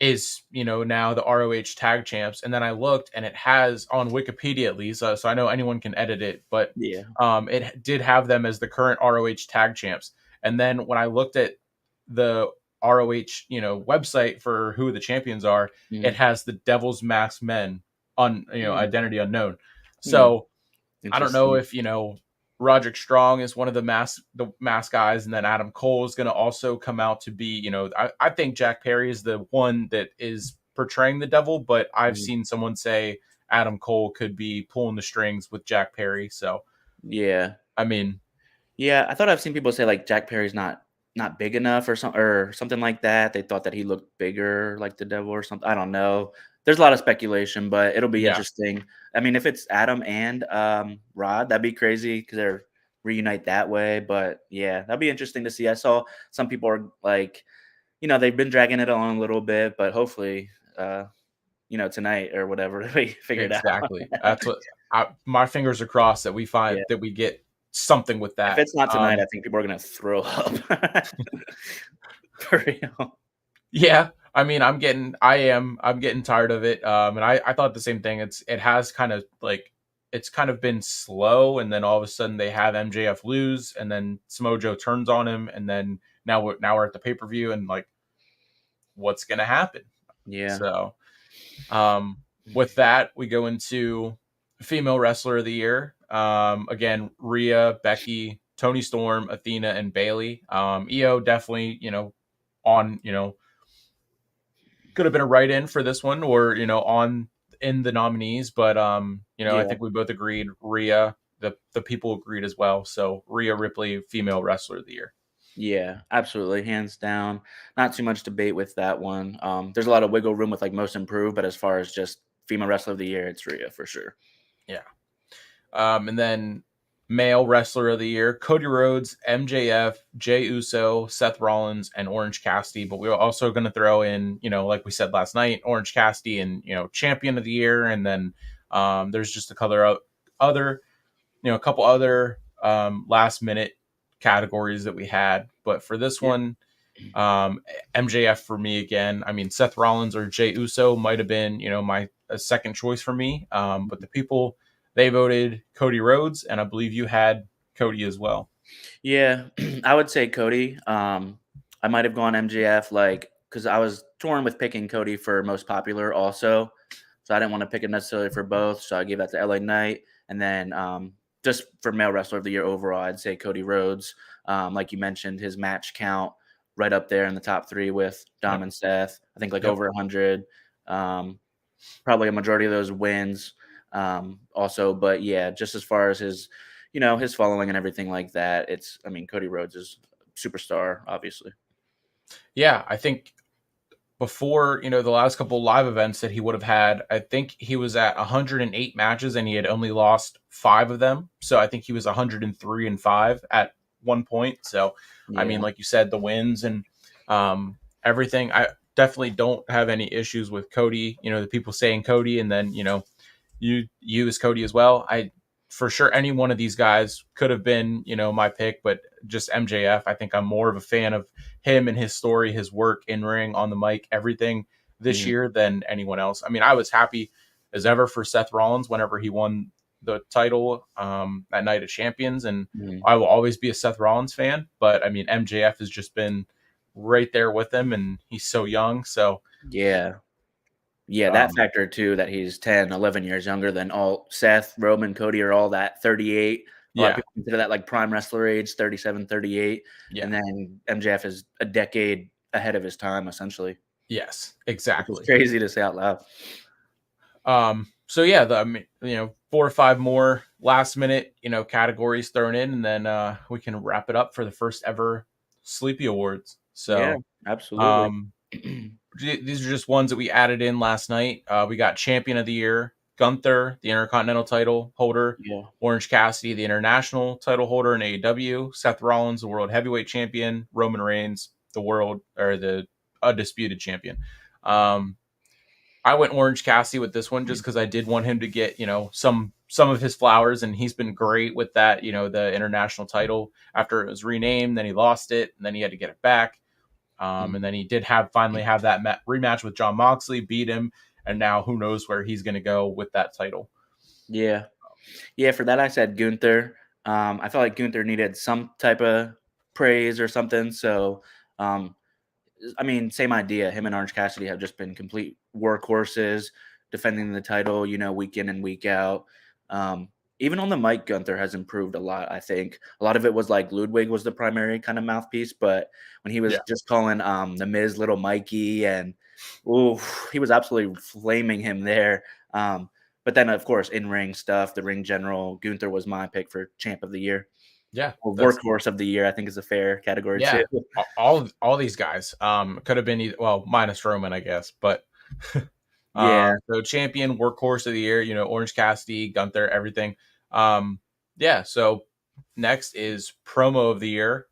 now the ROH tag champs, and then I looked and it has on Wikipedia at least, so I know anyone can edit it, but Yeah. it did have them as the current ROH tag champs, and then when I looked at the ROH website for who the champions are, it Mm. has the Devil's Mask Men on Mm. identity unknown. Mm. So I don't know Interesting. if Roderick Strong is one of the mask guys, and then Adam Cole is going to also come out to be. I think Jack Perry is the one that is portraying the devil, but I've Mm. seen someone say Adam Cole could be pulling the strings with Jack Perry. So Yeah. I mean, Yeah, I thought I've seen people say like Jack Perry's not big enough or something like that. They thought that he looked bigger like the devil or something. I don't know. There's a lot of speculation, but it'll be yeah, interesting. I mean, if it's Adam and Rod, that'd be crazy because they're reunite that way. But yeah, that'd be interesting to see. I saw some people are like, they've been dragging it on a little bit, but hopefully, tonight or whatever we figure it out. exactly. That's what my fingers are crossed that we find Yeah. that we get something with If that. it's not tonight, I think people are gonna throw up. For real. Yeah, I mean, I'm getting tired of it. And I thought the same thing. It has kind of like it's kind of been slow, and then all of a sudden they have MJF lose, and then Samoa Joe turns on him, and then now we're at the pay per view, and like, what's gonna happen? Yeah. So, with that, we go into female wrestler of the year. Again, Rhea, Becky, Tony Storm, Athena, and Bailey. Io definitely, on could have been a write-in for this one, or on in the nominees, but I Yeah. think we both agreed Rhea. The people agreed as well. So Rhea Ripley, female wrestler of the year. Yeah, absolutely, hands down. Not too much debate with that one. There's a lot of wiggle room with like most improved, but as far as just female wrestler of the year, it's Rhea for sure. Yeah. And then male wrestler of the year: Cody Rhodes, MJF, Jey Uso, Seth Rollins, and Orange Cassidy. But we are also going to throw in, like we said last night, Orange Cassidy and champion of the year, and then There's just a couple other last minute categories that we had, but for this Yeah. one, MJF for me again. I mean, Seth Rollins or Jey Uso might have been, my a second choice for me. But the people, they voted Cody Rhodes, and I believe you had Cody as well. Yeah, I would say Cody. I might have gone MJF, like, because I was torn with picking Cody for most popular also. So I didn't want to pick it necessarily for both. So I gave that to LA Knight. And then just for male wrestler of the year overall, I'd say Cody Rhodes. Like you mentioned, his match count right up there in the top three with Dom Yep. and Seth. I think like Yep. over 100. Probably a majority of those wins also. But yeah, just as far as his following and everything like that, Cody Rhodes is superstar, obviously. Yeah, I think before, the last couple live events that he would have had, I think he was at 108 matches and he had only lost 5 of them. So I think he was 103-5 at one point. So, I mean, Yeah. like you said, the wins and everything, I definitely don't have any issues with Cody. The people saying Cody, and then, you as Cody as well. I for sure any one of these guys could have been, my pick, but just MJF. I think I'm more of a fan of him and his story, his work in ring, on the mic, everything this Mhm. year than anyone else. I mean, I was happy as ever for Seth Rollins whenever he won the title at Night of Champions, and Mhm. I will always be a Seth Rollins fan. But I mean, MJF has just been right there with him, and he's so young. So Yeah. Yeah, that um, factor too, that he's 10, 11 years younger than all Seth, Roman, Cody are all that 38. A lot of yeah, people consider that like prime wrestler age, 37, 38. yeah, And then MJF is a decade ahead of his time, essentially, yes, which is exactly. crazy to say out loud. So yeah, 4 or 5 more last minute, categories thrown in, and then we can wrap it up for the first ever Sleepy Awards. Yeah, So absolutely. um, these are just ones that we added in last night. We got Champion of the Year, Gunther, the Intercontinental title holder, Yeah. Orange Cassidy, the International title holder in AEW, Seth Rollins, the World Heavyweight Champion, Roman Reigns, the Undisputed Champion. Um, I went Orange Cassidy with this one just because I did want him to get, some of his flowers, and he's been great with that, the international title after it was renamed. Then he lost it, and then he had to get it back. And then he did finally have that rematch with John Moxley, beat him, and now who knows where he's going to go with that title. Yeah. Yeah, for that I said Gunther. I felt like Gunther needed some type of praise or something. So, um, same idea. Him and Orange Cassidy have just been complete workhorses, defending the title, week in and week out. Um, Even on the mic, Gunther has improved a lot. I think a lot of it was like Ludwig was the primary kind of mouthpiece, but when he was Yeah, just calling the Miz Little Mikey, and ooh, he was absolutely flaming him there. But then, of course, in ring stuff, the ring general, Gunther was my pick for champ of the year. yeah, Or that's workhorse of the year, I think is a fair category too. yeah. All these guys could have been well minus Roman, I guess, but Yeah. so champion, workhorse of the year, Orange Cassidy, Gunther, everything. Um, yeah. So next is promo of the year.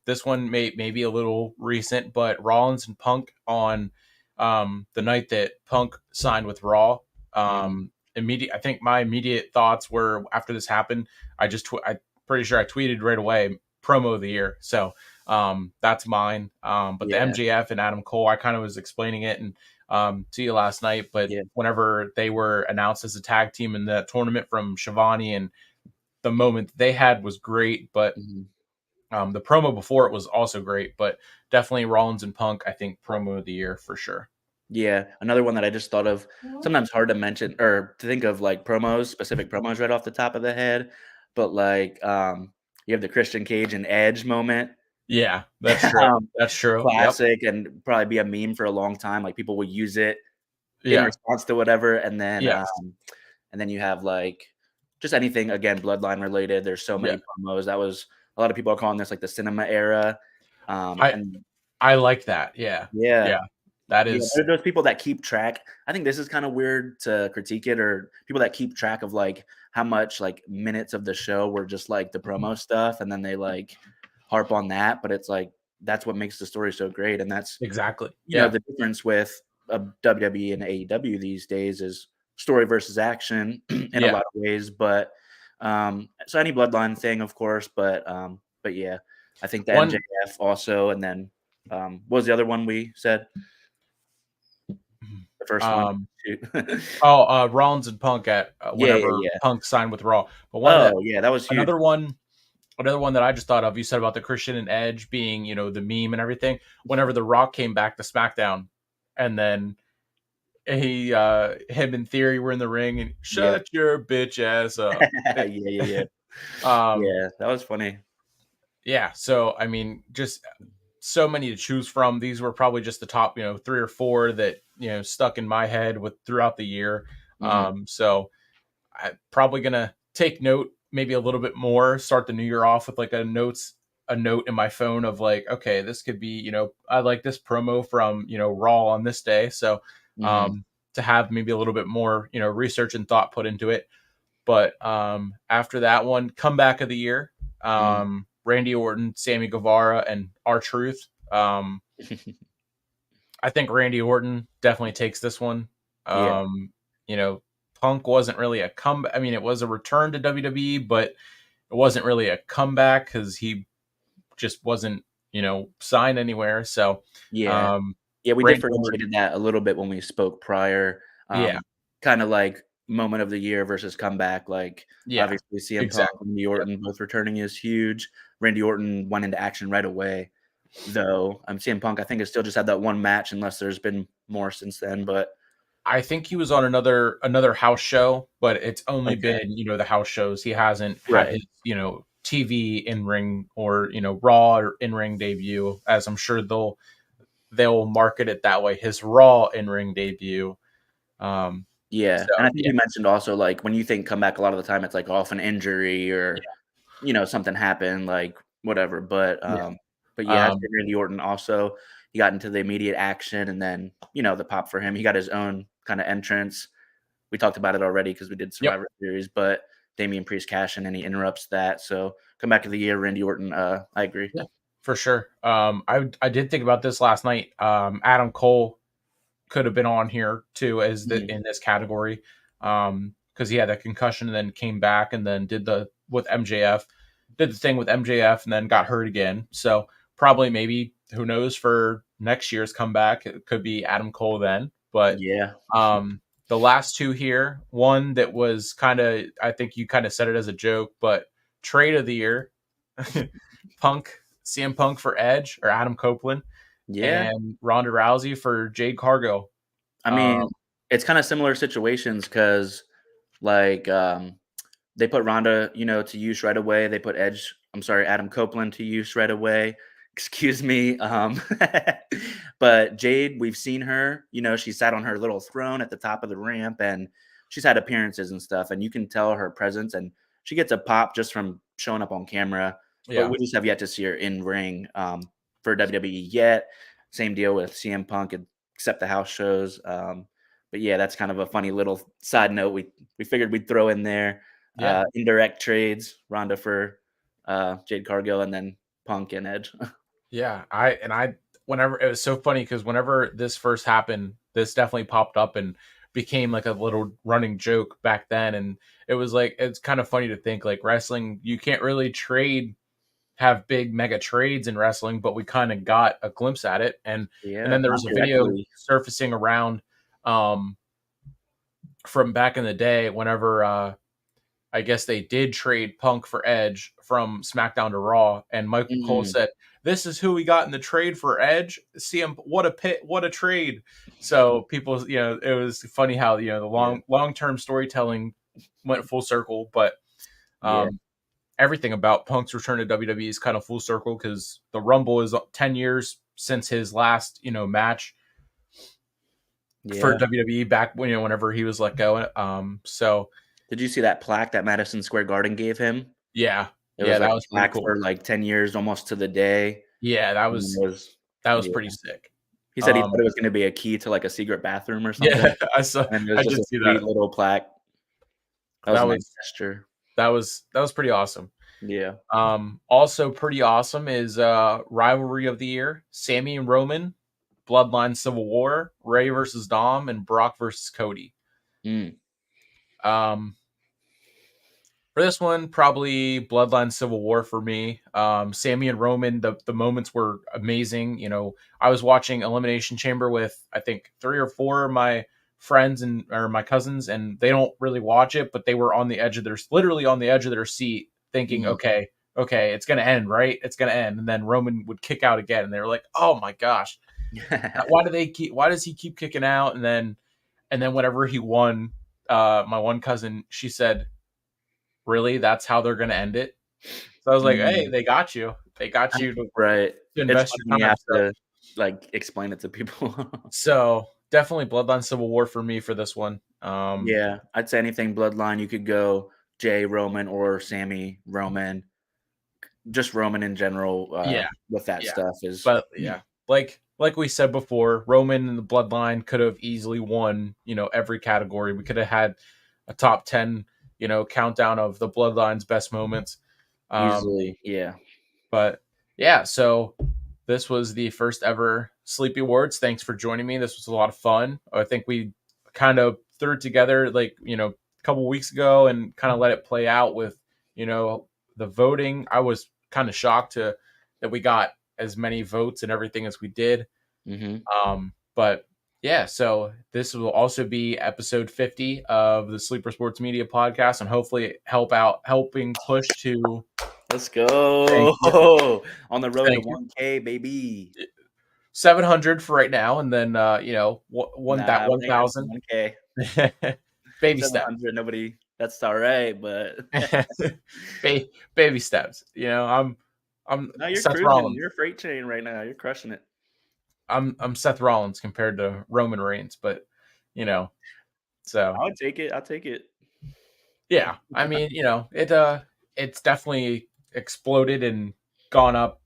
This one may be a little recent, but Rollins and Punk on the night that Punk signed with Raw. Mhm. I think my immediate thoughts were after this happened. I pretty sure I tweeted right away promo of the year. So that's mine. But the Yeah. MJF and Adam Cole, I kind of was explaining it and to you last night, but Yeah. whenever they were announced as a tag team in the tournament from Shivani, and the moment they had was great, but Mhm. the promo before it was also great, but definitely Rollins and Punk, I think promo of the year for sure. Yeah, another one that I just thought of, sometimes hard to mention or to think of, like, promos, specific promos right off the top of the head, but, like, you have the Christian Cage and Edge moment, Yeah, that's true. um, That's true. Yep. classic and probably be a meme for a long time, like, people will use it in Yeah. response to whatever, Yes. and then you have, like, just anything, again, bloodline related, there's so Yeah. many promos, that was a lot of people are calling this, like, the cinema era, I and I like that. Yeah. yeah. Yeah. That Yeah, is there are those people that keep track. I think this is kinda weird to critique it, or people that keep track of, like, how much, like, minutes of the show were just, like, the promo stuff, and then they, like, harp on that, but it's like, that's what makes the story so great, and that's, exactly. Yeah. the difference with WWE and AEW these days is story versus action in a Yeah. lot of ways. But so any bloodline thing, of course. But yeah, I think the One MJF also, and then what was the other one we said? The first one. um Shoot. Rollins and Punk at Yeah, yeah, whenever yeah. Punk signed with Raw. But one that Oh, yeah, that was huge. another one another one that I just thought of, you said about the Christian and Edge being, the meme and everything. Whenever The Rock came back to SmackDown, and then him and Theory were in the ring and Yep. shut your bitch ass up. Yeah, yeah, yeah. um, Yeah, that was funny. yeah. So I mean, just so many to choose from. These were probably just the top, three or four that stuck in my head with throughout the year. Mhm. So I'm probably gonna take note, maybe a little bit more. Start the new year off with like a note in my phone of like, okay, this could be, I like this promo from Raw on this day. So Mhm. um, to have maybe a little bit more research and thought put into it. But after that one, comeback of the year, Mhm. Randy Orton, Sammy Guevara, and R-Truth. I think Randy Orton definitely takes this one. Yeah. Um, Punk wasn't really a comeback. I mean, it was a return to WWE, but it wasn't really a comeback because he just wasn't, signed anywhere. So, Yeah. um, Yeah, we Randy Orton, differentiated that a little bit when we spoke prior. yeah, Kinda like moment of the year versus comeback, like, yeah, obviously, CM Punk, exactly. Randy Yep. Orton both returning is huge. Randy Orton went into action right away, though, CM Punk, I think, has still just had that one match unless there's been more since then, but I think he was on another house show, but it's only okay. been the house shows. He hasn't had Right. his TV in ring or Raw or in ring debut, as I'm sure they'll market it that way. His Raw in ring debut. Yeah, So and I think yeah, you mentioned also, like, when you think comeback, a lot of the time, it's, like, off an injury or, yeah, something happened, like, whatever, yeah. but yeah, I'd say Um, Randy Orton also, he got into the immediate action and then, the pop for him. He got his own kinda entrance. We talked about it already because we did yep, Survivor Series, but Damian Priest cash in and he interrupts that, so comeback of the year, Randy Orton, I agree. yeah, for sure. I did think about this last night. Adam Cole could have been on here too as Mhm. in this category, because he had that concussion and then came back and then did the with MJF, did the thing with MJF and then got hurt again. So probably maybe who knows for next year's comeback it could be Adam Cole then. But Yeah. um, the last two here, one that was kind of I think you kind of said it as a joke, but trade of the year, Punk CM Punk for Edge or Adam Copeland Yeah. and Ronda Rousey for Jade Cargo. I Um, mean, it's kinda similar situations because, like, they put Ronda, to use right away. They put Adam Copeland to use right away. Excuse me. But Jade, we've seen her, she sat on her little throne at the top of the ramp and she's had appearances and stuff. And you can tell her presence and she gets a pop just from showing up on camera. But yeah, we just have yet to see her in ring for WWE yet. Same deal with CM Punk, except the house shows. But yeah, that's kind of a funny little side note we figured we'd throw in there. yeah, Indirect trades, Ronda for Jade Cargill, and then Punk and Edge. yeah. I whenever it was so funny because whenever this first happened, this definitely popped up and became like a little running joke back then. And it was like it's kind of funny to think like wrestling, you can't really have big mega trades in wrestling, but we kind of got a glimpse at it. And Yeah, then there not was a video directly. surfacing around um from back in the day whenever I guess they did trade Punk for Edge from SmackDown to Raw, and Michael Cole Mm, said, "This is who we got in the trade for Edge. CM, what a trade!" So people, it was funny how the yeah, long term storytelling went full circle, but yeah, um, everything about Punk's return to WWE is kind of full circle because the Rumble is 10 years since his last match for yeah. WWE back when whenever he was let go. So Did you see that plaque that Madison Square Garden gave him? yeah, It yeah, was like that a was pretty plaque cool. for like 10 years, almost to the day. Yeah, And it was, that was yeah. pretty sick. He said he thought Um, it was going to be a key to like a secret bathroom or something, yeah, and it was I just did a see sweet that. little plaque. That was a That nice was gesture. that was pretty awesome. Yeah. Also pretty awesome is rivalry of the year: Sammy and Roman, Bloodline Civil War, Ray versus Dom, and Brock versus Cody. Mm. Um, for this one, probably Bloodline Civil War for me. Sammy and Roman, the moments were amazing. I was watching Elimination Chamber with I think 3 or 4 of my friends and or my cousins, and they don't really watch it, but they were on the edge of their literally on the edge of their seat, thinking, Mhm. okay, it's gonna end, right? It's gonna end, and then Roman would kick out again, and they were like, oh my gosh, why does he keep kicking out? And then whenever he won, my one cousin, she said, really, that's how they're going to end it. So I was like, hey, Mm. they got you. They got you to Right. It's invest funny your when you time. have So, to, like, explain it to people. so definitely Bloodline Civil War for me for this one. Yeah, I'd say anything Bloodline, you could go Jay Roman or Sammy Roman. Just Roman in general, Yeah, with that yeah, stuff is but yeah, like we said before, Roman and the Bloodline could have easily won. Every category. We could have had a top 10, countdown of the Bloodline's best moments. Um, easily, yeah. but yeah, so this was the first ever Sleepy Awards. Thanks for joining me. This was a lot of fun. I think we kind of threw it together like, a couple weeks ago and kind of let it play out with, the voting. I was kind of shocked that we got as many votes and everything as we did. Mhm. But yeah, so this will also be episode 50 of the Sleeper Sports Media podcast and hopefully helping push to Let's thank go. you. On the road to Thank you. 1K, baby. 700 for right now, and then one that Nah, we ain't gonna do 1,000 1K. baby steps. 700, nobody that's alright, but Baby steps. I'm no, you're Seth cruising. Rollins. You're a freight train right now. You're crushing it. I'm Seth Rollins compared to Roman Reigns, but you know, so I would take it. I'll take it. yeah. I mean, it's definitely exploded and gone up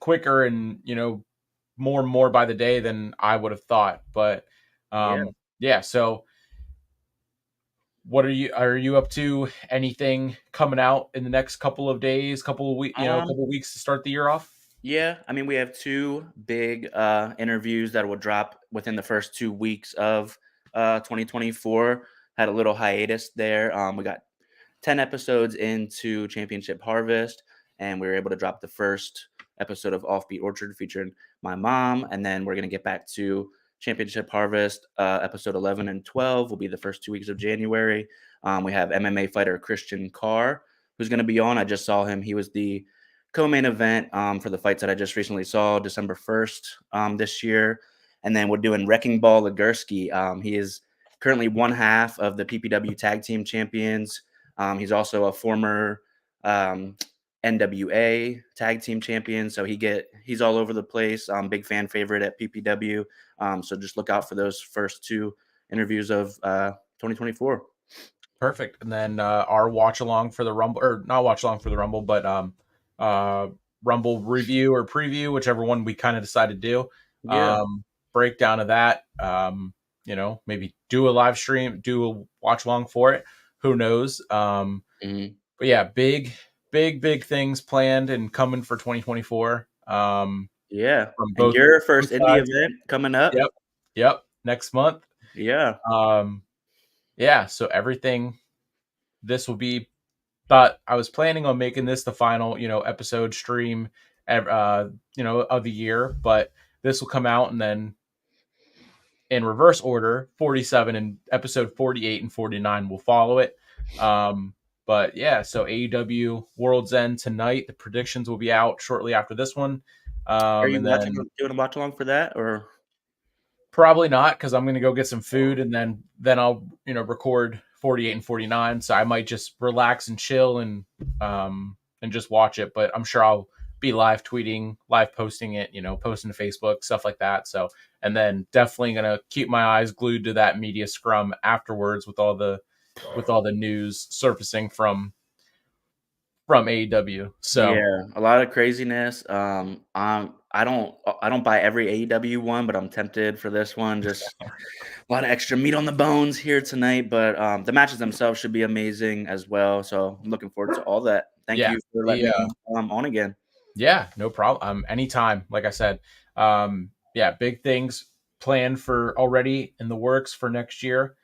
quicker and more and more by the day than I would have thought. But Yeah. yeah, so what are you up to? Anything coming out in the next couple of days, couple of week, Um, couple of weeks to start the year off? yeah, I mean, we have 2 big, interviews that will drop within the first 2 weeks of, 2024. Had a little hiatus there. We got 10 episodes into Championship Harvest, and we were able to drop the first episode of Offbeat Orchard featuring my mom, and then we're gonna get back to Championship Harvest. Episode 11 and 12 will be the first 2 weeks of January. We have MMA fighter Christian Carr, who's gonna be on. I just saw him. He was the co-main event for the fights that I just recently saw, December 1st this year. And then we're doing Wrecking Ball Legursky. He is currently one half of the PPW Tag Team Champions. He's also a former um, NWA Tag Team Champion, so he's all over the place. Big fan favorite at PPW. So just look out for those first 2 interviews of 2024. Perfect. And then our watch along for the Rumble, or not watch along for the Rumble, but uh, Rumble review or preview, whichever one we kind of decide to do. Yeah. Breakdown of that. Maybe do a live stream, do a watch along for it. Who knows? Mhm. But yeah, big things planned and coming for 2024. Yeah. From And both your first indie sides. event coming up. Yep, yep. Next month. Yeah. Um, yeah. So everything. This will be. But I was planning on making this the final, episode stream, of the year. But this will come out and then in reverse order, 47 and episode 48 and 49 will follow it. Um, but yeah, so AEW World's End tonight. The predictions will be out shortly after this one. Are you And watching then doing a watch along for that or probably not because I'm going to go get some food and then I'll record 48 and 49. So I might just relax and chill and just watch it. But I'm sure I'll be live tweeting, live posting it, posting to Facebook, stuff like that. So and then definitely going to keep my eyes glued to that media scrum afterwards with all the news surfacing from AEW. So yeah, a lot of craziness. I don't buy every AEW one, but I'm tempted for this one. Just a lot of extra meat on the bones here tonight, but the matches themselves should be amazing as well. So I'm looking forward to all that. Thank yeah, you for letting the me on again. Yeah, no problem. Anytime. Like I said, yeah, big things planned for already in the works for next year.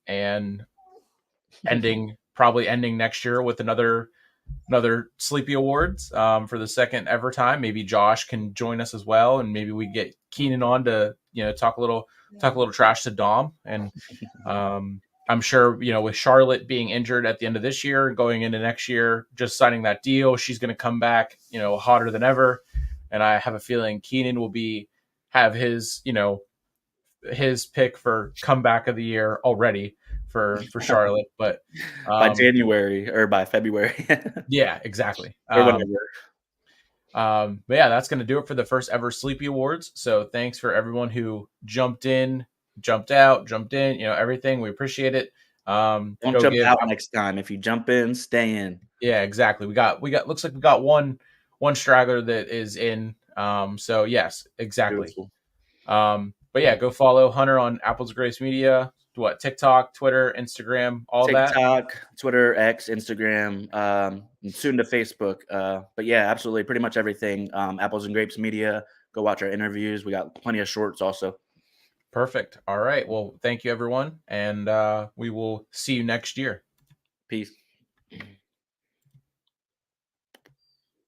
and probably ending next year with another Sleepy Awards for the second ever time. Maybe Josh can join us as well, and maybe we get Keenan on to talk a little trash to Dom. And I'm sure with Charlotte being injured at the end of this year, going into next year, just signing that deal, she's going to come back hotter than ever. And I have a feeling Keenan will have his his pick for comeback of the year already for Charlotte, but by January or by February. Yeah, exactly. Or whatever. But yeah, that's going to do it for the first ever Sleepy Awards. So thanks for everyone who jumped in, jumped out, jumped in, everything. We appreciate it. Don't jump out next time. If you jump in, stay in. Yeah, exactly. We got looks like we got one straggler that is in. So yes, exactly. But yeah, go follow Hunter on Apples of Grace Media. TikTok, Twitter, Instagram, all that. TikTok, Twitter, X, Instagram, and soon to Facebook. But yeah, absolutely, pretty much everything. Apples and Grapes Media. Go watch our interviews. We got plenty of shorts also. Perfect. All right. Well, thank you, everyone, and we will see you next year. Peace.